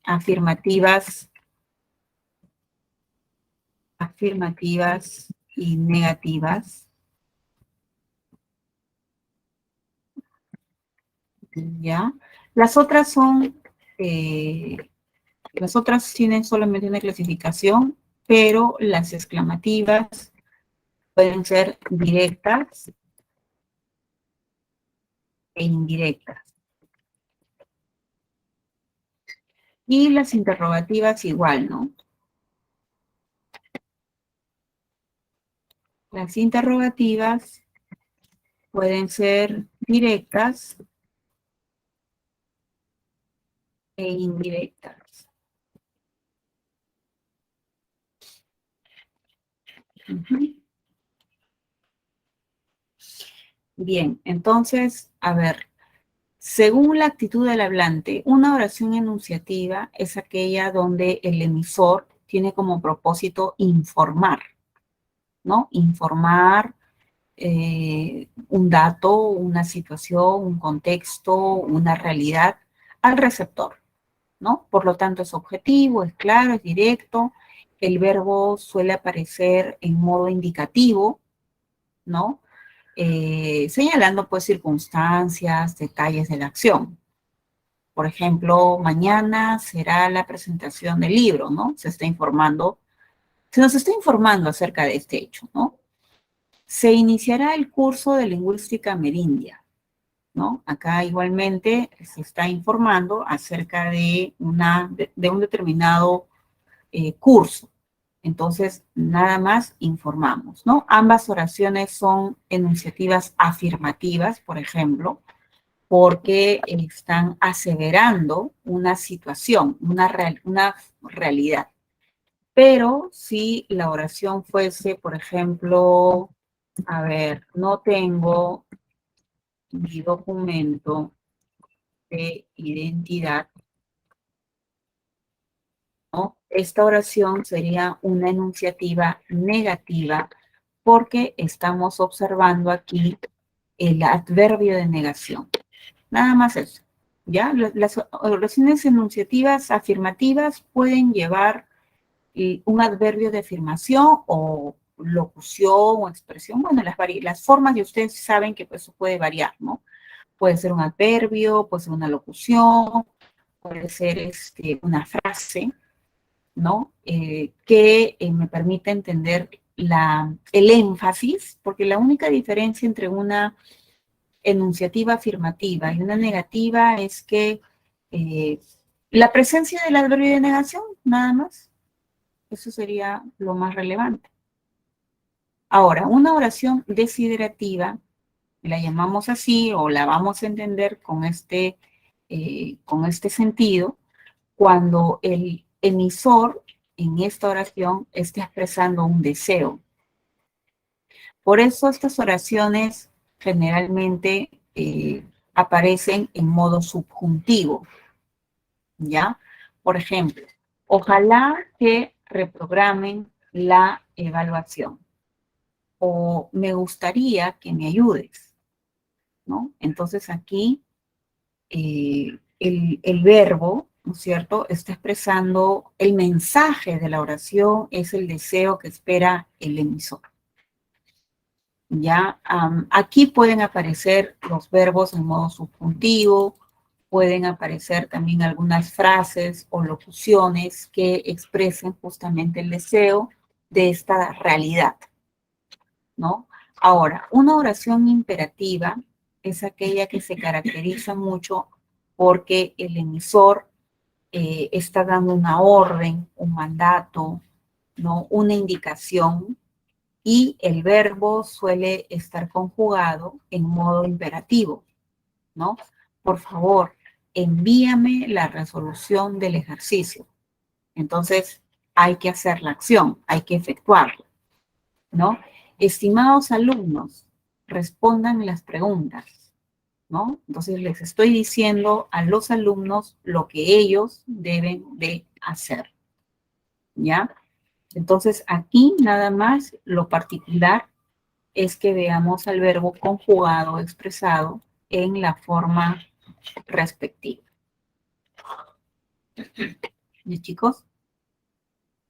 afirmativas, afirmativas y negativas, ¿ya? Las otras son, eh, las otras tienen solamente una clasificación, pero las exclamativas pueden ser directas e indirectas. Y las interrogativas igual, ¿no? Las interrogativas pueden ser directas e indirectas. Ujú. Bien, entonces, a ver, según la actitud del hablante, una oración enunciativa es aquella donde el emisor tiene como propósito informar, ¿no? Informar un dato, una situación, un contexto, una realidad al receptor, ¿no? Por lo tanto, es objetivo, es claro, es directo. El verbo suele aparecer en modo indicativo, ¿no? Señalando pues circunstancias, detalles de la acción. Por ejemplo, mañana será la presentación del libro, ¿no? Se nos está informando acerca de este hecho, ¿no? Se iniciará el curso de lingüística amerindia, ¿no? Acá igualmente se está informando acerca de un determinado curso. Entonces, nada más informamos, ¿no? Ambas oraciones son enunciativas afirmativas, por ejemplo, porque están aseverando una situación, una realidad. Pero si la oración fuese, por ejemplo, a ver, no tengo mi documento de identidad, ¿no? Esta oración sería una enunciativa negativa porque estamos observando aquí el adverbio de negación. Nada más eso. ¿Ya? Las oraciones enunciativas afirmativas pueden llevar un adverbio de afirmación o locución o expresión. Bueno, las formas de ustedes saben que pues, eso puede variar, ¿no? Puede ser un adverbio, puede ser una locución, puede ser una frase, ¿no? Que me permite entender el énfasis, porque la única diferencia entre una enunciativa afirmativa y una negativa es que eh, la presencia del adverbio de negación, nada más, eso sería lo más relevante. Ahora, una oración desiderativa, la llamamos así o la vamos a entender con este sentido, cuando el emisor en esta oración está expresando un deseo. Por eso estas oraciones generalmente aparecen en modo subjuntivo, ¿ya? Por ejemplo, ojalá que reprogramen la evaluación o me gustaría que me ayudes, ¿no? Entonces aquí el verbo, ¿no es cierto?, está expresando el mensaje de la oración, es el deseo que espera el emisor. ¿Ya? Aquí pueden aparecer los verbos en modo subjuntivo, pueden aparecer también algunas frases o locuciones que expresen justamente el deseo de esta realidad, ¿no? Ahora, una oración imperativa es aquella que se caracteriza mucho porque el emisor está dando una orden, un mandato, ¿no? Una indicación y el verbo suele estar conjugado en modo imperativo, ¿no? Por favor, envíame la resolución del ejercicio. Entonces, hay que hacer la acción, hay que efectuarla, ¿no? Estimados alumnos, respondan las preguntas, ¿no? Entonces, les estoy diciendo a los alumnos lo que ellos deben de hacer, ¿ya? Entonces, aquí nada más lo particular es que veamos al verbo conjugado expresado en la forma respectiva. ¿Y chicos?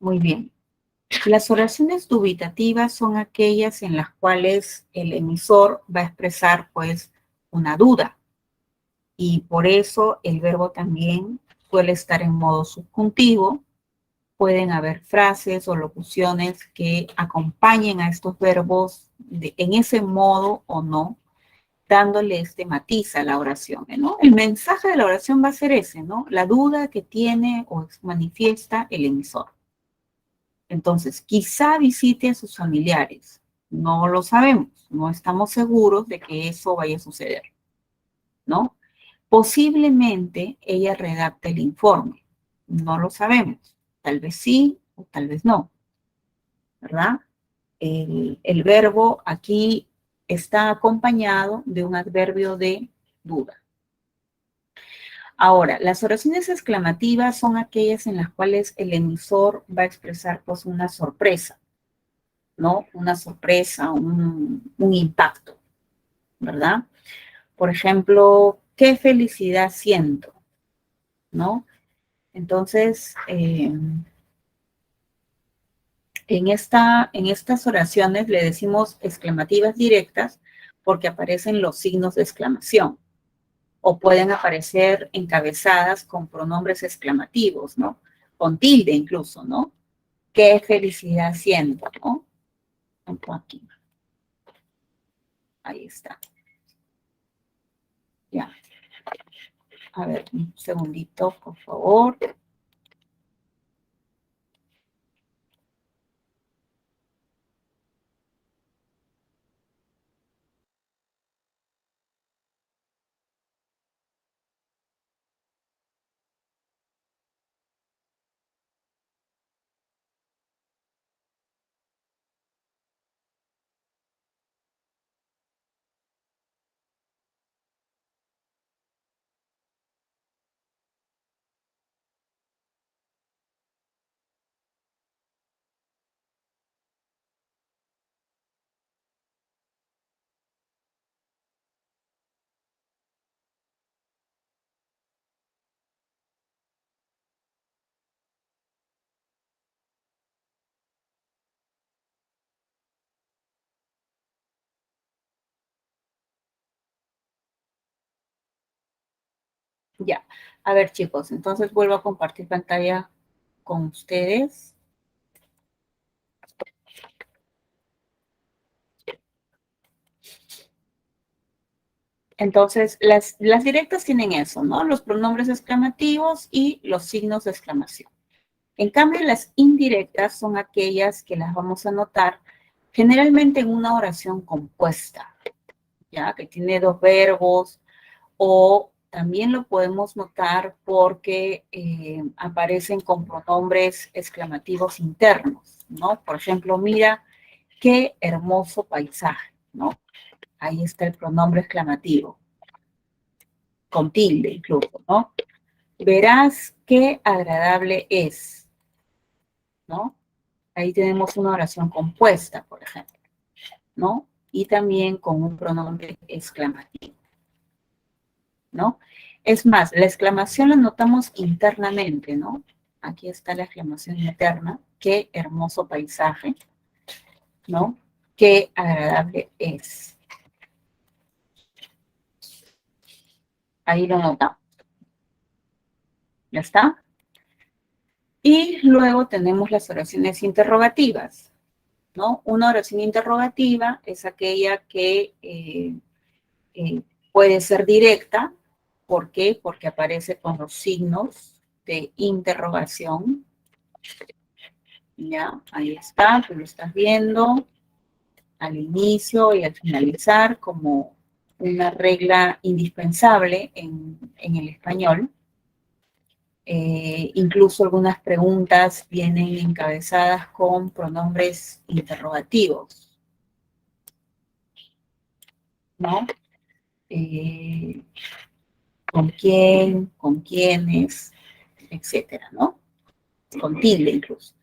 Muy bien. Las oraciones dubitativas son aquellas en las cuales el emisor va a expresar, pues, una duda. Y por eso el verbo también suele estar en modo subjuntivo. Pueden haber frases o locuciones que acompañen a estos verbos en ese modo o no, dándole este matiz a la oración, ¿no? El mensaje de la oración va a ser ese, ¿no? La duda que tiene o manifiesta el emisor. Entonces, quizá visite a sus familiares. No lo sabemos, no estamos seguros de que eso vaya a suceder, ¿no? Posiblemente ella redacte el informe. No lo sabemos. Tal vez sí o tal vez no, ¿verdad? el verbo aquí está acompañado de un adverbio de duda. Ahora, las oraciones exclamativas son aquellas en las cuales el emisor va a expresar pues una sorpresa, ¿no? Una sorpresa, un impacto, ¿verdad? Por ejemplo, qué felicidad siento, ¿no? Entonces, en estas oraciones le decimos exclamativas directas porque aparecen los signos de exclamación o pueden aparecer encabezadas con pronombres exclamativos, ¿no? Con tilde incluso, ¿no? Qué felicidad siento, ¿no? Aquí. Ahí está. Ya. A ver, un segundito, por favor. Ya. A ver, chicos, entonces vuelvo a compartir pantalla con ustedes. Entonces, las directas tienen eso, ¿no? Los pronombres exclamativos y los signos de exclamación. En cambio, las indirectas son aquellas que las vamos a notar generalmente en una oración compuesta, ¿ya? Que tiene dos verbos, o también lo podemos notar porque aparecen con pronombres exclamativos internos, ¿no? Por ejemplo, mira qué hermoso paisaje, ¿no? Ahí está el pronombre exclamativo, con tilde incluso, ¿no? Verás qué agradable es, ¿no? Ahí tenemos una oración compuesta, por ejemplo, ¿no? Y también con un pronombre exclamativo, ¿no? Es más, la exclamación la notamos internamente, ¿no? Aquí está la exclamación interna. Qué hermoso paisaje, ¿no? Qué agradable es. Ahí lo notamos. ¿Ya está? Y luego tenemos las oraciones interrogativas, ¿no? Una oración interrogativa es aquella que puede ser directa. ¿Por qué? Porque aparece con los signos de interrogación. Ya, ahí está, tú lo estás viendo al inicio y al finalizar como una regla indispensable en el español. Incluso algunas preguntas vienen encabezadas con pronombres interrogativos, ¿no? ¿Con quién? ¿Con quiénes? Etcétera, ¿no? Con tilde incluso.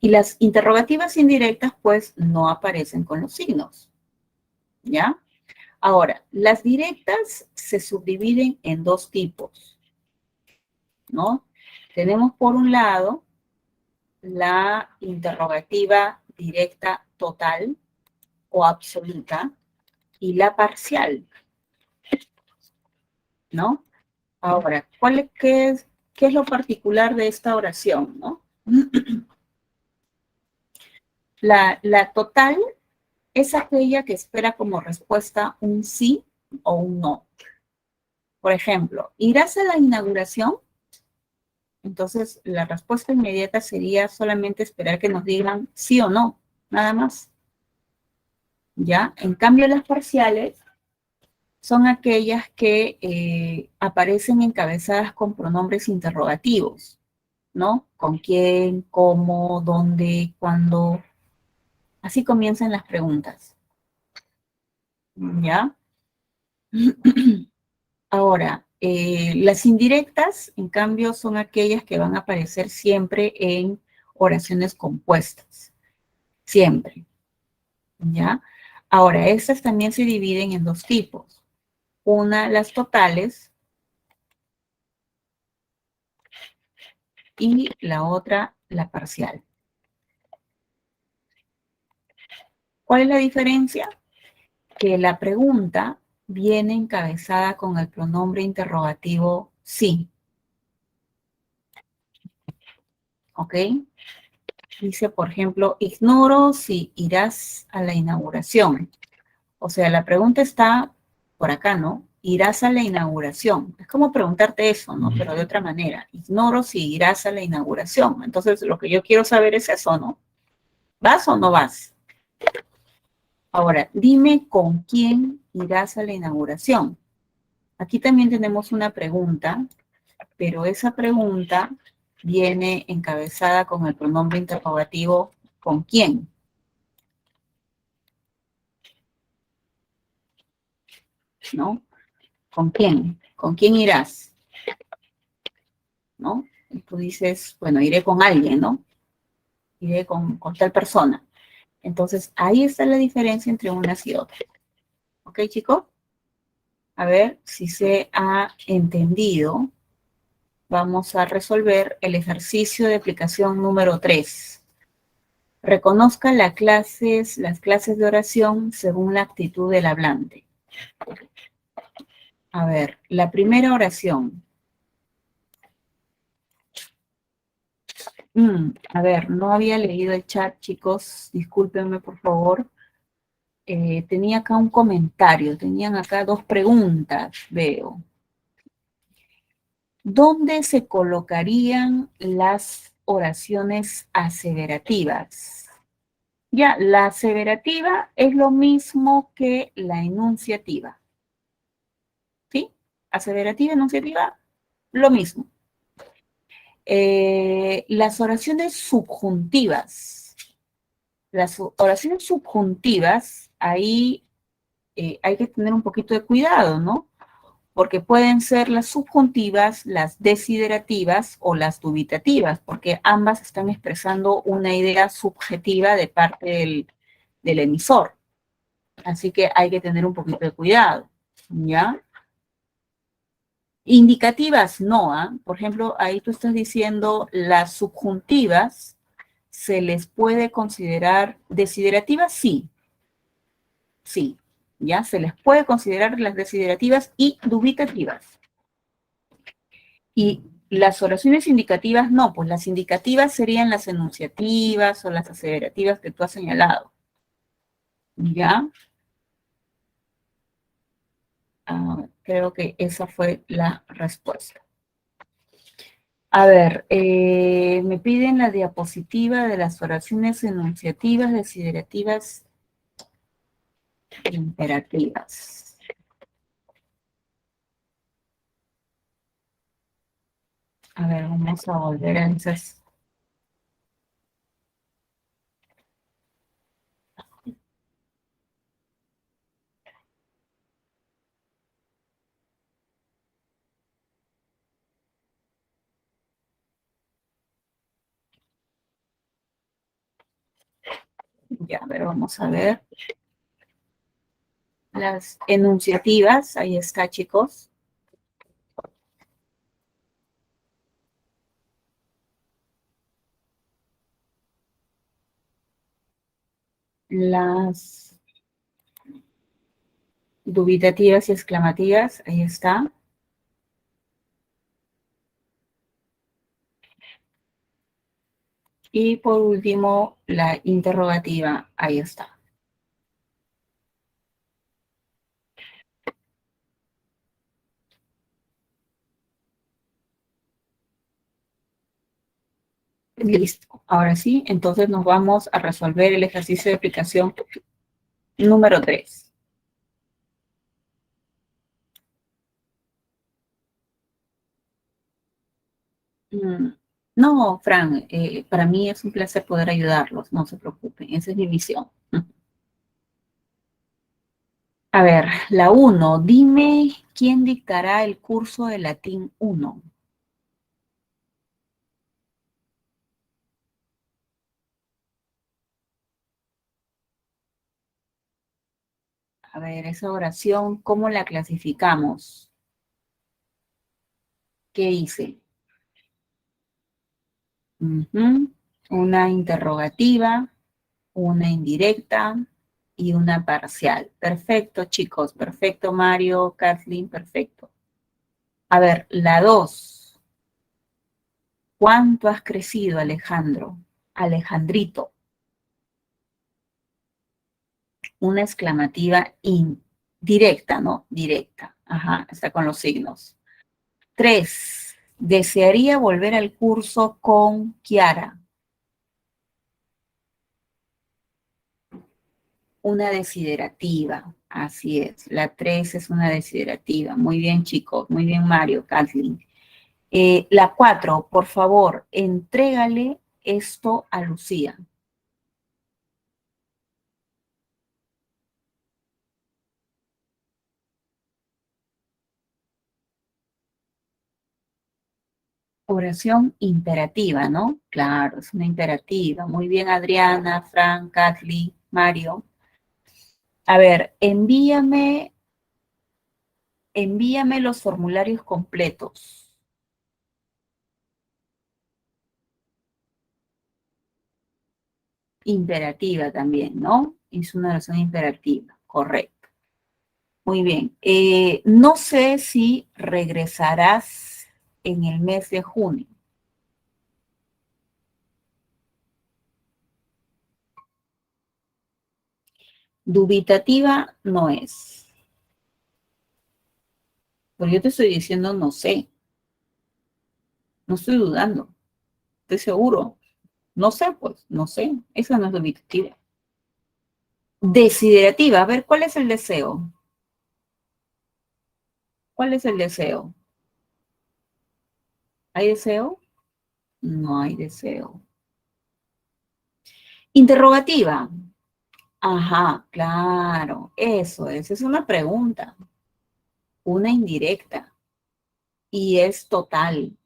Y las interrogativas indirectas, pues, no aparecen con los signos, ¿ya? Ahora, las directas se subdividen en dos tipos, ¿no? Tenemos por un lado la interrogativa directa total o absoluta y la parcial, ¿no? Ahora, ¿qué es lo particular de esta oración, no? La total es aquella que espera como respuesta un sí o un no. Por ejemplo, ¿irás a la inauguración? Entonces, la respuesta inmediata sería solamente esperar que nos digan sí o no, nada más. ¿Ya? En cambio, las parciales son aquellas que aparecen encabezadas con pronombres interrogativos, ¿no? ¿Con quién? ¿Cómo? ¿Dónde? ¿Cuándo? Así comienzan las preguntas. ¿Ya? Ahora, las indirectas, en cambio, son aquellas que van a aparecer siempre en oraciones compuestas. Siempre. ¿Ya? Ahora, estas también se dividen en dos tipos. Una, las totales, y la otra, la parcial. ¿Cuál es la diferencia? Que la pregunta viene encabezada con el pronombre interrogativo sí. ¿Ok? Dice, por ejemplo, ignoro si irás a la inauguración. O sea, la pregunta está por acá, ¿no? Irás a la inauguración. Es como preguntarte eso, ¿no? Pero de otra manera. Ignoro si irás a la inauguración. Entonces, lo que yo quiero saber es eso, ¿no? ¿Vas o no vas? Ahora, dime con quién irás a la inauguración. Aquí también tenemos una pregunta, pero esa pregunta viene encabezada con el pronombre interrogativo ¿con quién? ¿No? ¿Con quién? ¿Con quién irás? ¿No? Y tú dices, bueno, iré con alguien, ¿no? Iré con tal persona. Entonces, ahí está la diferencia entre unas y otras. ¿Ok, chicos? A ver si se ha entendido. Vamos a resolver el ejercicio de aplicación número 3. Reconozca las clases de oración según la actitud del hablante. A ver, la primera oración. A ver, no había leído el chat, chicos. Discúlpenme, por favor. Tenía acá un comentario. Tenían acá dos preguntas, veo. ¿Dónde se colocarían las oraciones aseverativas? Ya, la aseverativa es lo mismo que la enunciativa. ¿Sí? Aseverativa, enunciativa, lo mismo. Las oraciones subjuntivas. Las oraciones subjuntivas, ahí hay que tener un poquito de cuidado, ¿no? Porque pueden ser las subjuntivas, las desiderativas o las dubitativas, porque ambas están expresando una idea subjetiva de parte del emisor. Así que hay que tener un poquito de cuidado, ¿ya? Indicativas no, ¿ah? Por ejemplo, ahí tú estás diciendo las subjuntivas se les puede considerar desiderativas, sí, sí, ¿ya? Se les puede considerar las desiderativas y dubitativas. Y las oraciones indicativas no, pues las indicativas serían las enunciativas o las aseverativas que tú has señalado, ¿ya? Creo que esa fue la respuesta. A ver, me piden la diapositiva de las oraciones enunciativas, desiderativas e imperativas. A ver, vamos a volver a esas. Ya, a ver, vamos a ver. Las enunciativas, ahí está, chicos. Las dubitativas y exclamativas, ahí está. Y por último, la interrogativa, ahí está. Listo. Ahora sí, entonces nos vamos a resolver el ejercicio de aplicación número 3. No, Fran, para mí es un placer poder ayudarlos, no se preocupen, esa es mi misión. A ver, la 1, dime quién dictará el curso de latín 1. A ver, esa oración, ¿cómo la clasificamos? ¿Qué hice? Una interrogativa, una indirecta y una parcial. Perfecto, chicos. Perfecto, Mario, Kathleen, perfecto. A ver, la 2. ¿Cuánto has crecido, Alejandro? Alejandrito. Una exclamativa indirecta, ¿no? Directa. Ajá, está con los signos. 3. Desearía volver al curso con Kiara. Una desiderativa, así es. La 3 es una desiderativa. Muy bien, chicos. Muy bien, Mario, Kathleen. La 4, por favor, entrégale esto a Lucía. Oración imperativa, ¿no? Claro, es una imperativa. Muy bien, Adriana, Frank, Kathleen, Mario. A ver, envíame los formularios completos. Imperativa también, ¿no? Es una oración imperativa, correcto. Muy bien. No sé si regresarás en el mes de junio. Dubitativa no es. Pero yo te estoy diciendo no sé. No estoy dudando. Estoy seguro. No sé, pues, no sé. Esa no es dubitativa. Desiderativa. A ver, ¿cuál es el deseo? ¿Cuál es el deseo? ¿Hay deseo? No hay deseo. Interrogativa. Ajá, claro. Eso es una pregunta. Una indirecta. Y es total.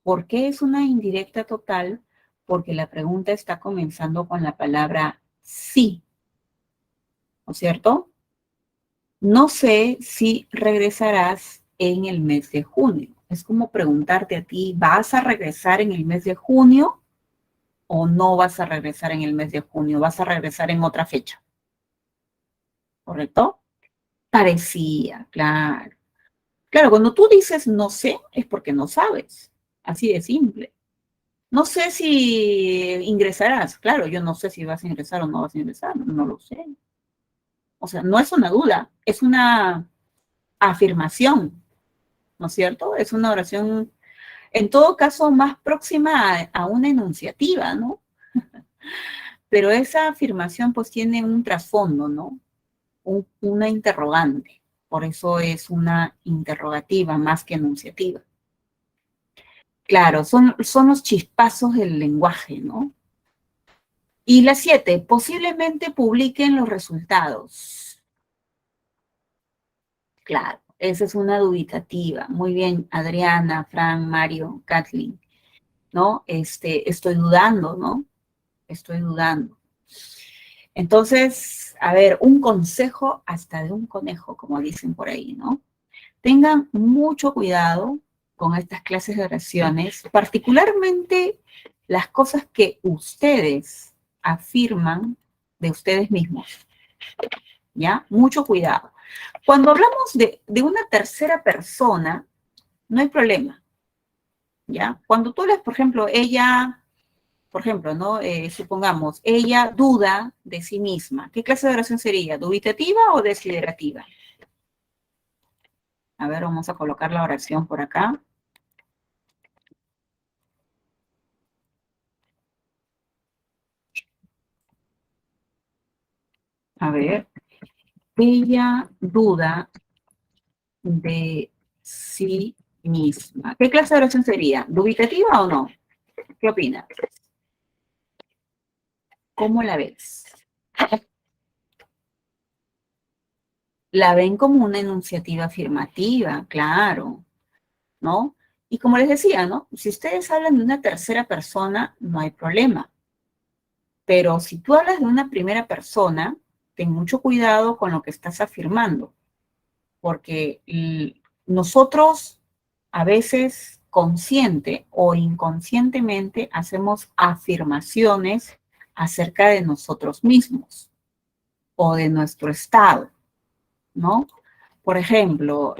¿Por qué es una indirecta total? Porque la pregunta está comenzando con la palabra sí, ¿no es cierto? No sé si regresarás en el mes de junio. Es como preguntarte a ti, ¿vas a regresar en el mes de junio o no vas a regresar en el mes de junio? ¿Vas a regresar en otra fecha? ¿Correcto? Parecía, claro. Claro, cuando tú dices no sé, es porque no sabes. Así de simple. No sé si ingresarás. Claro, yo no sé si vas a ingresar o no vas a ingresar. No lo sé. O sea, no es una duda, es una afirmación, ¿no es cierto? Es una oración, en todo caso, más próxima a una enunciativa, ¿no? Pero esa afirmación pues tiene un trasfondo, ¿no? Una interrogante. Por eso es una interrogativa más que enunciativa. Claro, son los chispazos del lenguaje, ¿no? Y la 7, posiblemente publiquen los resultados. Claro, esa es una dubitativa. Muy bien, Adriana, Fran, Mario, Kathleen, ¿no? Estoy dudando, ¿no? Estoy dudando. Entonces, a ver, un consejo hasta de un conejo, como dicen por ahí, ¿no? Tengan mucho cuidado con estas clases de oraciones, particularmente las cosas que ustedes afirman de ustedes mismos, ¿ya? Mucho cuidado. Cuando hablamos de una tercera persona, no hay problema, ¿ya? Cuando tú lees, por ejemplo, ella, por ejemplo, ¿no? Supongamos, ella duda de sí misma. ¿Qué clase de oración sería? ¿Dubitativa o desiderativa? A ver, vamos a colocar la oración por acá. A ver, ella duda de sí misma. ¿Qué clase de oración sería? ¿Dubitativa o no? ¿Qué opinas? ¿Cómo la ves? La ven como una enunciativa afirmativa, claro, ¿no? Y como les decía, ¿no? Si ustedes hablan de una tercera persona, no hay problema. Pero si tú hablas de una primera persona, ten mucho cuidado con lo que estás afirmando, porque nosotros a veces consciente o inconscientemente hacemos afirmaciones acerca de nosotros mismos o de nuestro estado, ¿no? Por ejemplo,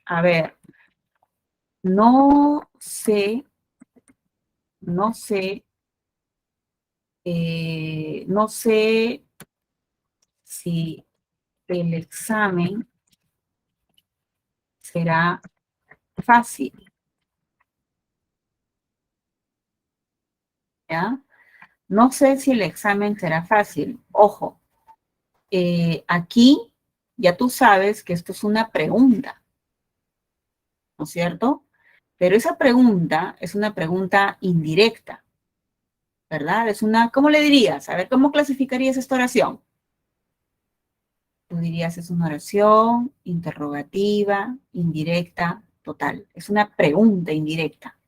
a ver, no sé, no sé, no sé si el examen será fácil, ¿ya? No sé si el examen será fácil. Ojo, aquí ya tú sabes que esto es una pregunta, ¿no es cierto? Pero esa pregunta es una pregunta indirecta, ¿verdad? Es una, ¿cómo le dirías? A ver, ¿cómo clasificarías esta oración? Tú dirías, es una oración interrogativa, indirecta, total. Es una pregunta indirecta,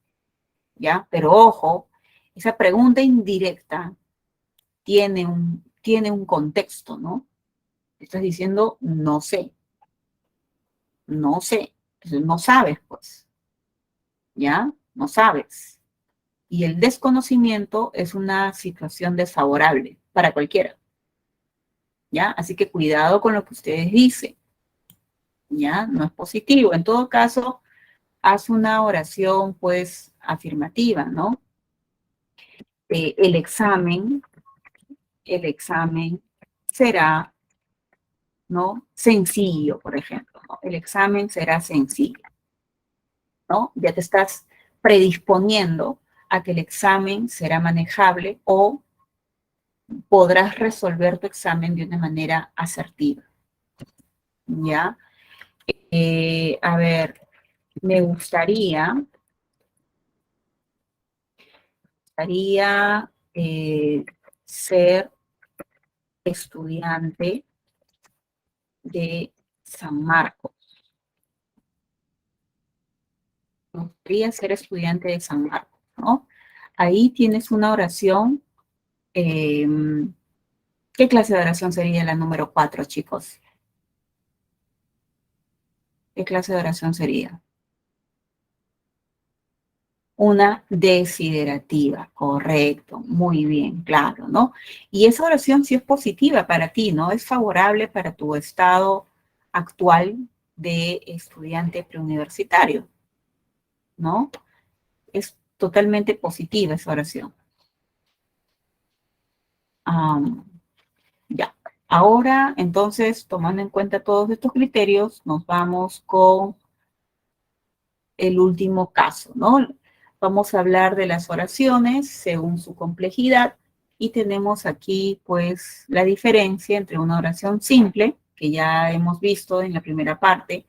¿ya? Pero ojo, esa pregunta indirecta tiene un contexto, ¿no? Estás diciendo, no sé, no sé. Entonces, no sabes, pues, ¿ya? No sabes. Y el desconocimiento es una situación desfavorable para cualquiera, ¿ya? Así que cuidado con lo que ustedes dicen, ¿ya? No es positivo. En todo caso, haz una oración, pues, afirmativa, ¿no? Eh, el examen, el examen será, ¿no? Sencillo, por ejemplo, ¿no? El examen será sencillo, ¿no? Ya te estás predisponiendo a que el examen será manejable o podrás resolver tu examen de una manera asertiva, ¿ya? A ver, me gustaría ser estudiante de San Marcos. Me gustaría ser estudiante de San Marcos, ¿no? Ahí tienes una oración. eh, ¿Qué clase de oración sería la número 4, chicos? ¿Qué clase de oración sería? Una desiderativa, correcto, muy bien, claro, ¿no? Y esa oración sí es positiva para ti, ¿no? Es favorable para tu estado actual de estudiante preuniversitario, ¿no? Es totalmente positiva esa oración. Am, ya. Ahora, entonces, tomando en cuenta todos estos criterios, nos vamos con el último caso, ¿no? Vamos a hablar de las oraciones según su complejidad y tenemos aquí, pues, la diferencia entre una oración simple, que ya hemos visto en la primera parte,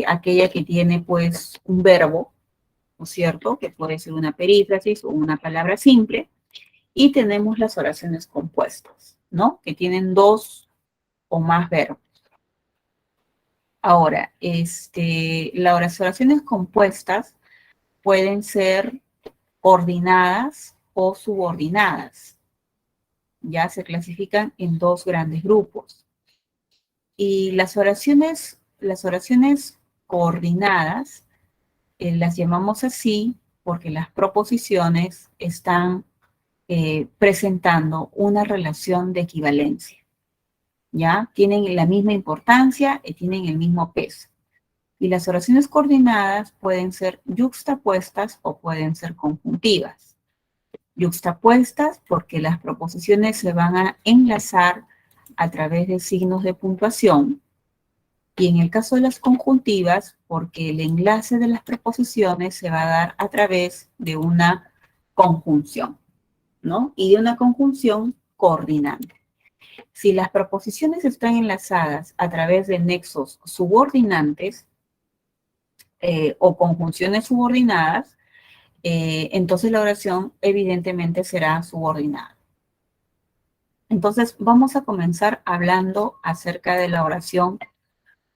aquella que tiene, pues, un verbo, ¿no es cierto? Que puede ser una perífrasis o una palabra simple, y tenemos las oraciones compuestas, ¿no? Que tienen dos o más verbos. Ahora, las oraciones compuestas pueden ser ordinadas o subordinadas. Ya se clasifican en dos grandes grupos. Y las oraciones coordinadas, las llamamos así porque las proposiciones están presentando una relación de equivalencia. ¿Ya? Tienen la misma importancia y tienen el mismo peso. Y las oraciones coordinadas pueden ser yuxtapuestas o pueden ser conjuntivas. Yuxtapuestas porque las proposiciones se van a enlazar a través de signos de puntuación. Y en el caso de las conjuntivas, porque el enlace de las proposiciones se va a dar a través de una conjunción, ¿no? Y de una conjunción coordinante. Si las proposiciones están enlazadas a través de nexos subordinantes, o conjunciones subordinadas, entonces la oración evidentemente será subordinada. Entonces vamos a comenzar hablando acerca de la oración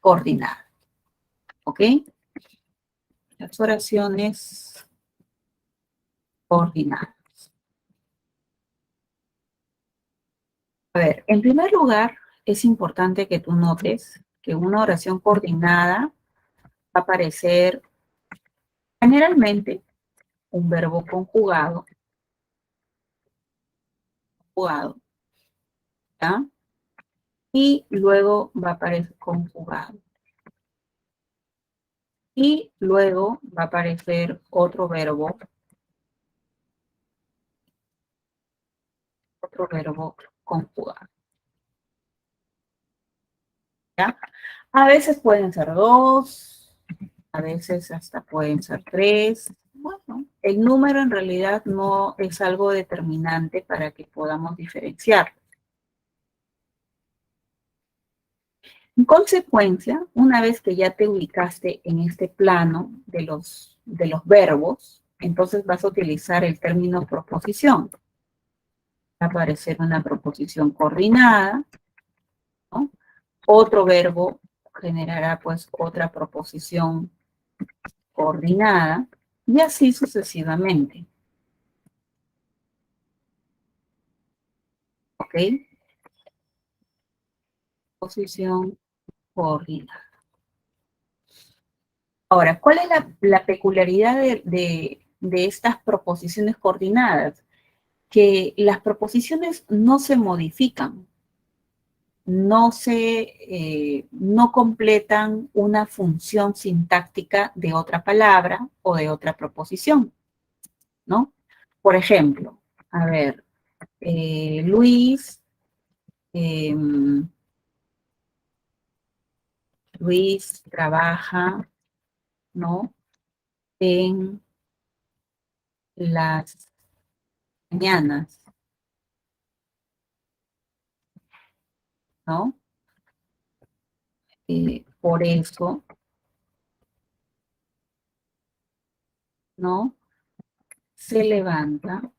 coordinada. ¿Ok? Las oraciones coordinadas. A ver, en primer lugar, es importante que tú notes que una oración coordinada va a aparecer generalmente un verbo conjugado, ¿ya? Y luego va a aparecer conjugado. Y luego va a aparecer otro verbo conjugado. ¿Ya? A veces pueden ser dos, a veces hasta pueden ser tres. Bueno, el número en realidad no es algo determinante para que podamos diferenciar. En consecuencia, una vez que ya te ubicaste en este plano de los verbos, entonces vas a utilizar el término proposición. Va a aparecer una proposición coordinada, ¿no? Otro verbo generará pues otra proposición coordinada y así sucesivamente. ¿Ok? Proposición coordinada. Ahora, ¿cuál es la peculiaridad de estas proposiciones coordinadas? Que las proposiciones no se modifican, no completan una función sintáctica de otra palabra o de otra proposición, ¿no? Por ejemplo, a ver, Luis trabaja, ¿no? En las mañanas, ¿no? Por eso, ¿no? Se levanta.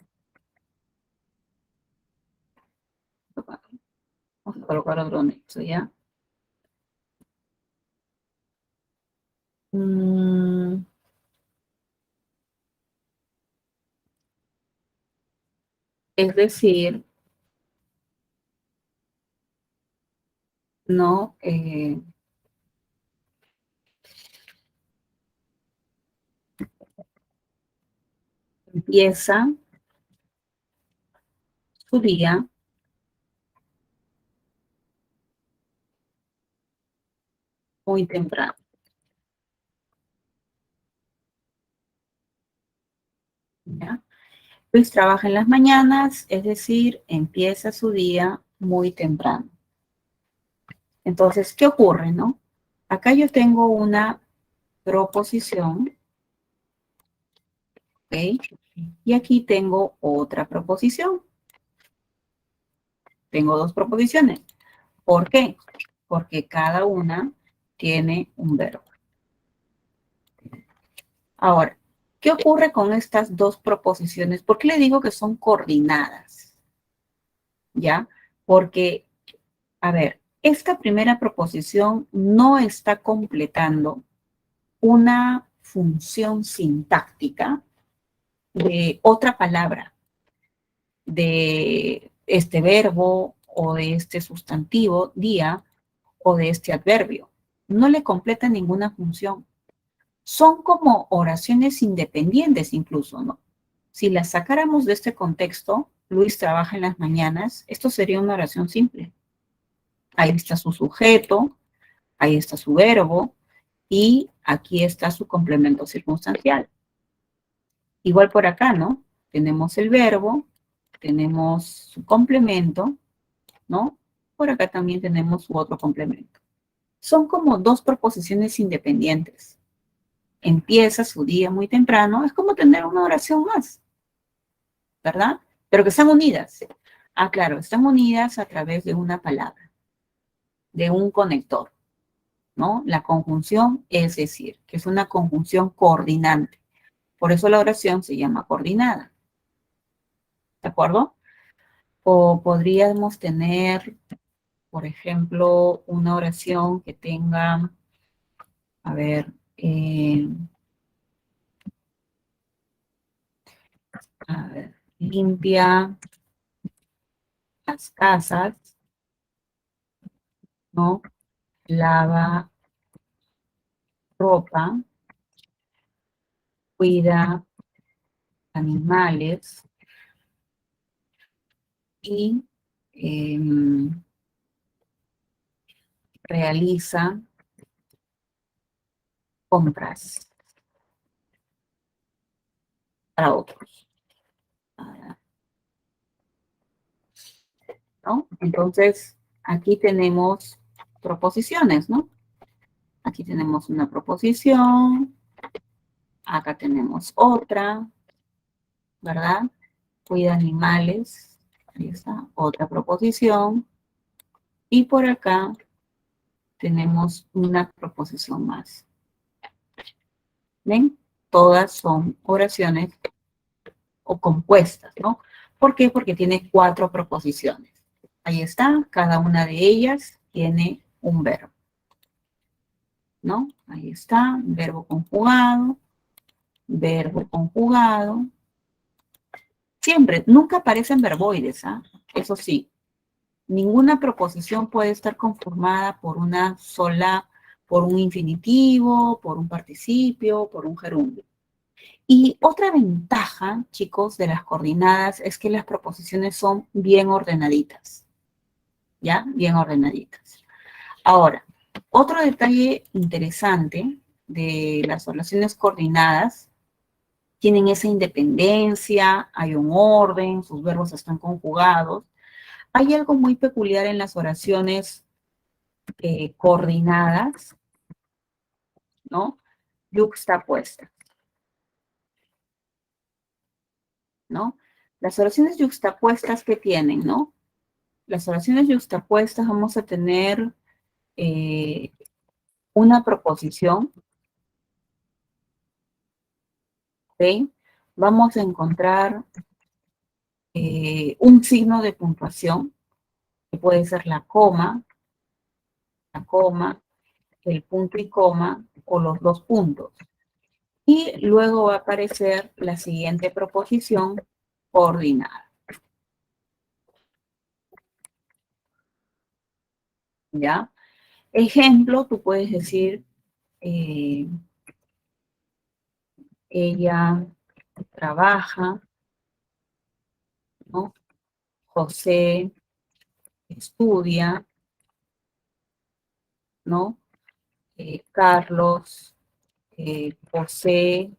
Vamos a colocar otro nexo, ¿ya? Es decir, ¿no? Empieza su día muy temprano, ¿ya? Luis trabaja en las mañanas, es decir, empieza su día muy temprano. Entonces, ¿qué ocurre, no? Acá yo tengo una proposición, ¿ok? Y aquí tengo otra proposición. Tengo dos proposiciones. ¿Por qué? Porque cada una tiene un verbo. Ahora, ¿qué ocurre con estas dos proposiciones? ¿Por qué le digo que son coordinadas? ¿Ya? Porque, a ver, esta primera proposición no está completando una función sintáctica de otra palabra, de este verbo o de este sustantivo, día, o de este adverbio. No le completa ninguna función. Son como oraciones independientes incluso, ¿no? Si las sacáramos de este contexto, Luis trabaja en las mañanas, esto sería una oración simple. Ahí está su sujeto, ahí está su verbo y aquí está su complemento circunstancial. Igual por acá, ¿no? Tenemos el verbo, tenemos su complemento, ¿no? Por acá también tenemos su otro complemento. Son como dos proposiciones independientes. Empieza su día muy temprano, es como tener una oración más, ¿verdad? Pero que están unidas. Ah, claro, están unidas a través de una palabra, de un conector. ¿no? La conjunción es decir, que es una conjunción coordinante. Por eso la oración se llama coordinada. ¿De acuerdo? O podríamos tener, por ejemplo, una oración que tenga, a ver, limpia las casas, ¿no? Lava ropa, cuida animales y realiza compras para otros, ¿no? Entonces, aquí tenemos proposiciones, ¿no? Aquí tenemos una proposición, acá tenemos otra, ¿verdad? Cuida animales, ahí está, otra proposición, y por acá tenemos una proposición más. ¿Ven? Todas son oraciones o compuestas, ¿no? ¿Por qué? Porque tiene 4 proposiciones. Ahí está, cada una de ellas tiene un verbo, ¿no? Ahí está, verbo conjugado. Siempre, nunca aparecen verboides, ¿ah? Eso sí, ninguna proposición puede estar conformada por una sola, por un infinitivo, por un participio, por un gerundio. Y otra ventaja, chicos, de las coordinadas es que las proposiciones son bien ordenaditas. ¿Ya? Bien ordenaditas. Ahora, otro detalle interesante de las oraciones coordinadas, tienen esa independencia, hay un orden, sus verbos están conjugados. Hay algo muy peculiar en las oraciones coordinadas, ¿no? Yuxtapuestas, ¿no? Las oraciones yuxtapuestas que tienen, ¿no? Las oraciones yuxtapuestas vamos a tener una proposición, ¿ok? Vamos a encontrar un signo de puntuación, que puede ser la coma, el punto y coma, o los 2 puntos. Y luego va a aparecer la siguiente proposición coordinada. ¿Ya? Ejemplo, tú puedes decir, ella trabaja, ¿no? José estudia, ¿no? Carlos posee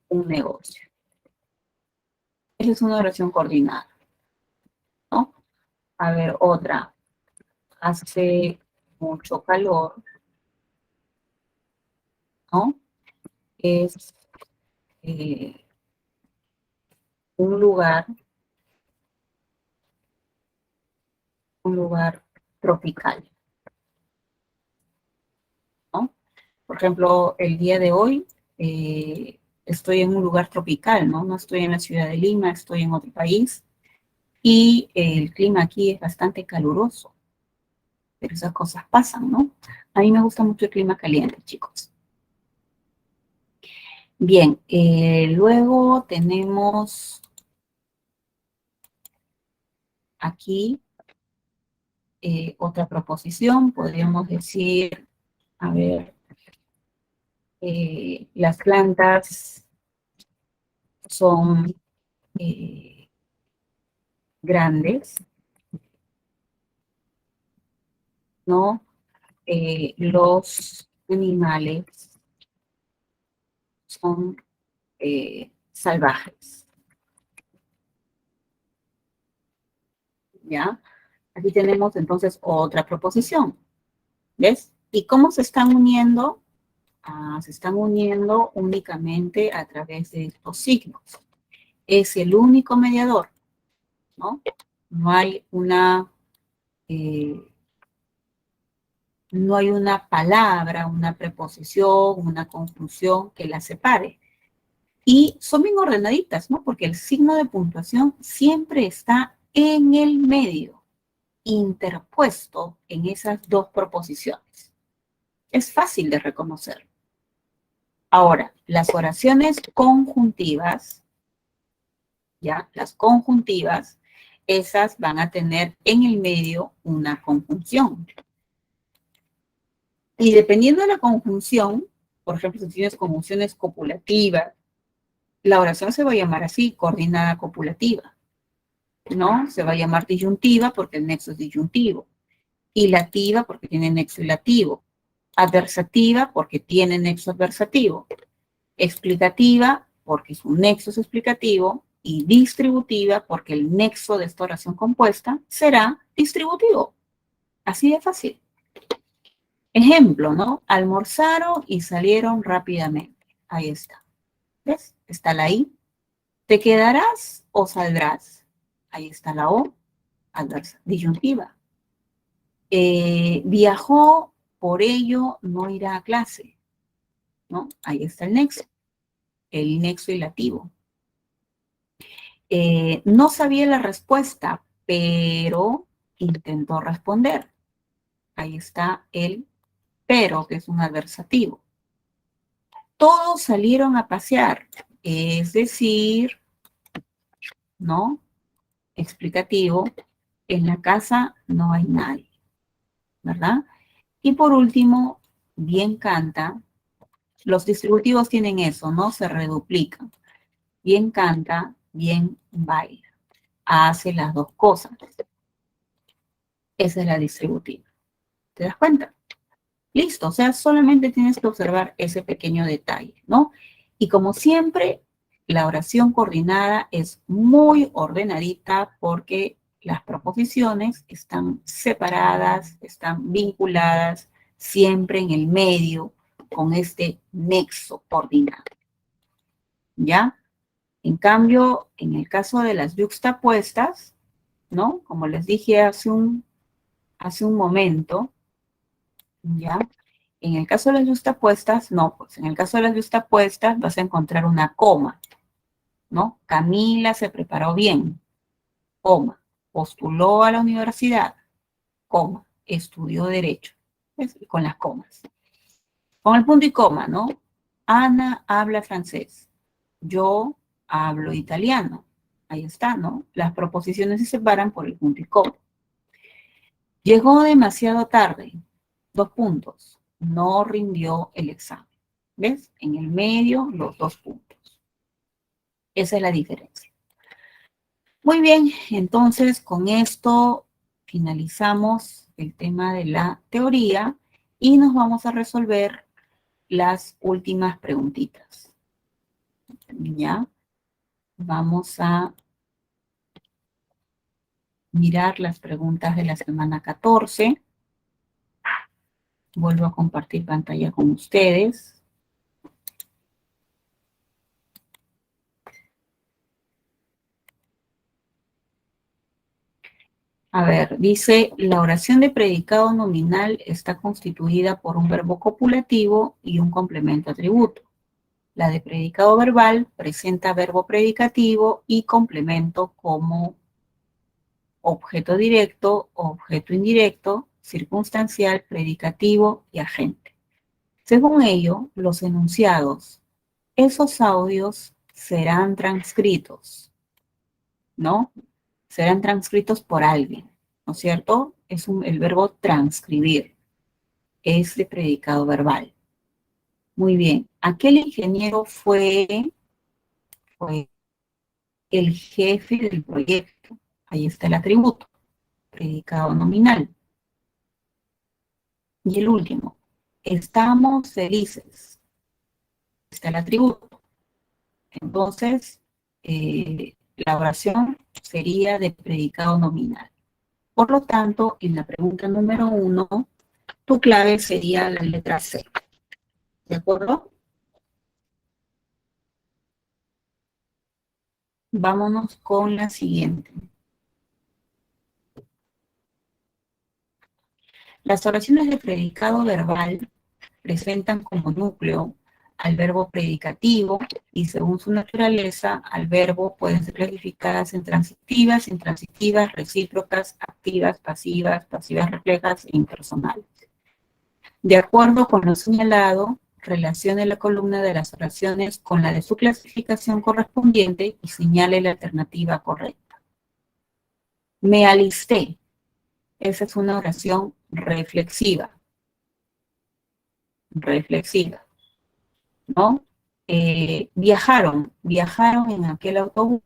un negocio. Esa es una oración coordinada, ¿no? A ver, otra. Hace mucho calor, ¿no? Es eh, un lugar tropical, ¿no? Por ejemplo, el día de hoy estoy en un lugar tropical, ¿no? No estoy en la ciudad de Lima, estoy en otro país y el clima aquí es bastante caluroso, pero esas cosas pasan, ¿no? A mí me gusta mucho el clima caliente, chicos. Bien, luego tenemos aquí otra proposición, podríamos decir, a ver, las plantas son grandes, ¿no? Los animales son salvajes, ¿ya? Aquí tenemos entonces otra proposición, ¿ves? ¿Y cómo se están uniendo? Se están uniendo únicamente a través de estos signos. Es el único mediador, ¿no? No hay una No hay una palabra, una preposición, una conjunción que las separe. Y son bien ordenaditas, ¿no? Porque el signo de puntuación siempre está en el medio, interpuesto en esas dos proposiciones. Es fácil de reconocer. Ahora, las oraciones conjuntivas, ¿ya? Las conjuntivas, esas van a tener en el medio una conjunción. Y dependiendo de la conjunción, por ejemplo, si tienes conjunciones copulativas, la oración se va a llamar así, coordinada copulativa, ¿no? Se va a llamar disyuntiva porque el nexo es disyuntivo. Ilativa porque tiene nexo ilativo. Adversativa porque tiene nexo adversativo. Explicativa porque su nexo es explicativo. Y distributiva porque el nexo de esta oración compuesta será distributivo. Así de fácil. Ejemplo, ¿no? Almorzaron y salieron rápidamente. Ahí está. ¿Ves? Está la I. ¿Te quedarás o saldrás? Ahí está la O, adversa, disyuntiva. Viajó, por ello no irá a clase, ¿no? Ahí está el nexo ilativo. No sabía la respuesta, pero intentó responder. Ahí está el pero, que es un adversativo. Todos salieron a pasear, es decir, ¿no? Explicativo, en la casa no hay nadie, ¿verdad? Y por último, bien canta. Los distributivos tienen eso, ¿no? Se reduplican. Bien canta, bien baila. Hace las dos cosas. Esa es la distributiva. ¿Te das cuenta? Listo, o sea, solamente tienes que observar ese pequeño detalle, ¿no? Y como siempre, la oración coordinada es muy ordenadita porque las proposiciones están separadas, están vinculadas siempre en el medio con este nexo coordinado, ¿ya? En cambio, en el caso de las yuxtapuestas, ¿no? Como les dije hace un momento, ¿ya? En el caso de las yuxtapuestas, no, pues en el caso de las yuxtapuestas vas a encontrar una coma, ¿no? Camila se preparó bien, coma. Postuló a la universidad, coma. Estudió derecho, ¿ves? Con las comas. Con el punto y coma, ¿no? Ana habla francés, yo hablo italiano. Ahí está, ¿no? Las proposiciones se separan por el punto y coma. Llegó demasiado tarde, dos puntos. No rindió el examen. ¿Ves? En el medio, los dos puntos. Esa es la diferencia. Muy bien, entonces con esto finalizamos el tema de la teoría y nos vamos a resolver las últimas preguntitas. ¿Ya? Vamos a mirar las preguntas de la semana 14. Vuelvo a compartir pantalla con ustedes. A ver, dice, la oración de predicado nominal está constituida por un verbo copulativo y un complemento atributo. La de predicado verbal presenta verbo predicativo y complemento como objeto directo, objeto indirecto, circunstancial, predicativo y agente. Según ello, los enunciados, esos audios serán transcritos, ¿no? Serán transcritos por alguien, ¿no es cierto? Es el verbo transcribir, es de predicado verbal. Muy bien, aquel ingeniero fue el jefe del proyecto. Ahí está el atributo, predicado nominal. Y el último, estamos felices. Está el atributo. Entonces, la oración sería de predicado nominal. Por lo tanto, en la pregunta número 1, tu clave sería la letra C. ¿De acuerdo? Vámonos con la siguiente. Las oraciones de predicado verbal presentan como núcleo al verbo predicativo y según su naturaleza al verbo pueden ser clasificadas en transitivas, intransitivas, recíprocas, activas, pasivas, pasivas reflejas e impersonales. De acuerdo con lo señalado, relacione la columna de las oraciones con la de su clasificación correspondiente y señale la alternativa correcta. Me alisté. Esa es una oración reflexiva. Reflexiva, ¿no? Viajaron en aquel autobús,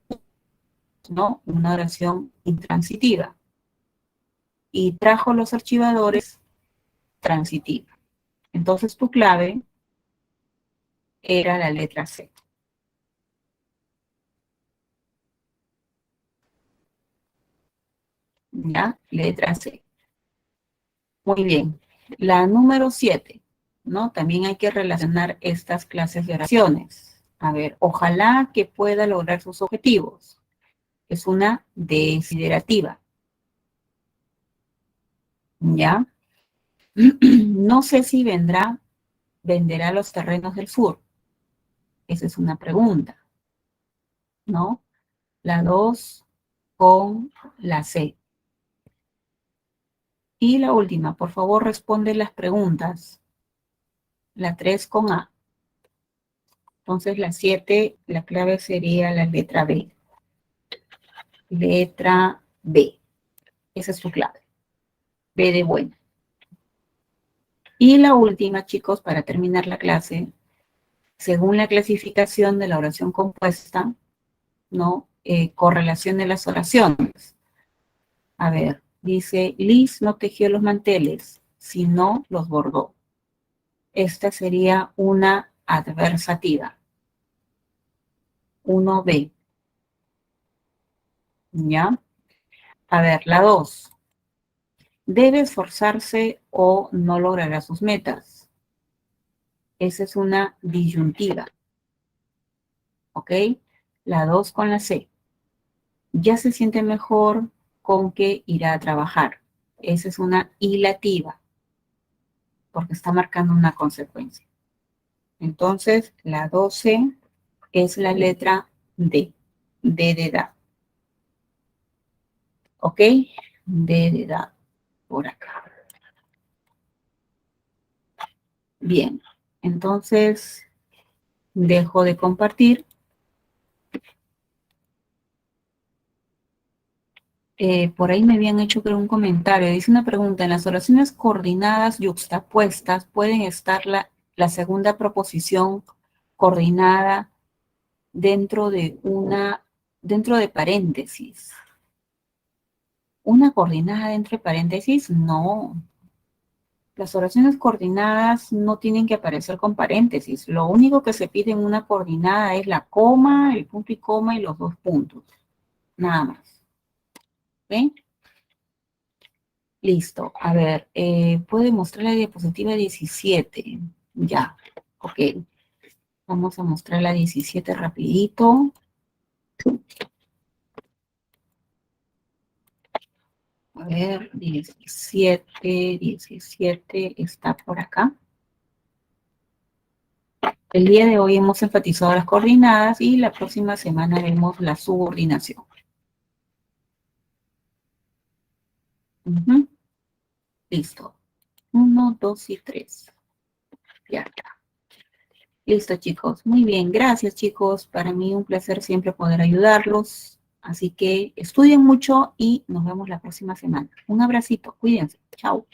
¿no? Una oración intransitiva. Y trajo los archivadores, transitiva. Entonces tu clave era la letra C. ¿Ya? Letra C. Muy bien. La número 7, ¿no? También hay que relacionar estas clases de oraciones. A ver, ojalá que pueda lograr sus objetivos. Es una desiderativa. ¿Ya? No sé si venderá los terrenos del sur. Esa es una pregunta, ¿no? La 2 con la C. Y la última, por favor, responde las preguntas. La 3 con A. Entonces, la 7, la clave sería la letra B. Letra B. Esa es su clave. B de bueno. Y la última, chicos, para terminar la clase, según la clasificación de la oración compuesta, ¿no? Correlación de las oraciones. A ver, dice, Liz no tejió los manteles, sino los bordó. Esta sería una adversativa. 1B. ¿Ya? A ver, la 2. Debe esforzarse o no logrará sus metas. Esa es una disyuntiva. ¿Ok? La 2 con la C. Ya se siente mejor con que irá a trabajar. Esa es una hilativa, porque está marcando una consecuencia. Entonces, la 12 es la letra D. D de edad. ¿Ok? D de edad. Por acá. Bien. Entonces, dejo de compartir. Por ahí me habían hecho creo un comentario. Dice una pregunta. En las oraciones coordinadas yuxtapuestas pueden estar la segunda proposición coordinada dentro de paréntesis. ¿Una coordinada dentro de paréntesis? No. Las oraciones coordinadas no tienen que aparecer con paréntesis. Lo único que se pide en una coordinada es la coma, el punto y coma y los dos puntos. Nada más. ¿Ok? Listo. A ver, ¿puede mostrar la diapositiva 17? Ya. Ok. Vamos a mostrar la 17 rapidito. A ver, 17 está por acá. El día de hoy hemos enfatizado las coordinadas y la próxima semana vemos la subordinación. Listo. 1, 2 y 3. Ya está. Listo, chicos. Muy bien. Gracias, chicos. Para mí un placer siempre poder ayudarlos. Así que estudien mucho y nos vemos la próxima semana. Un abracito. Cuídense. Chao.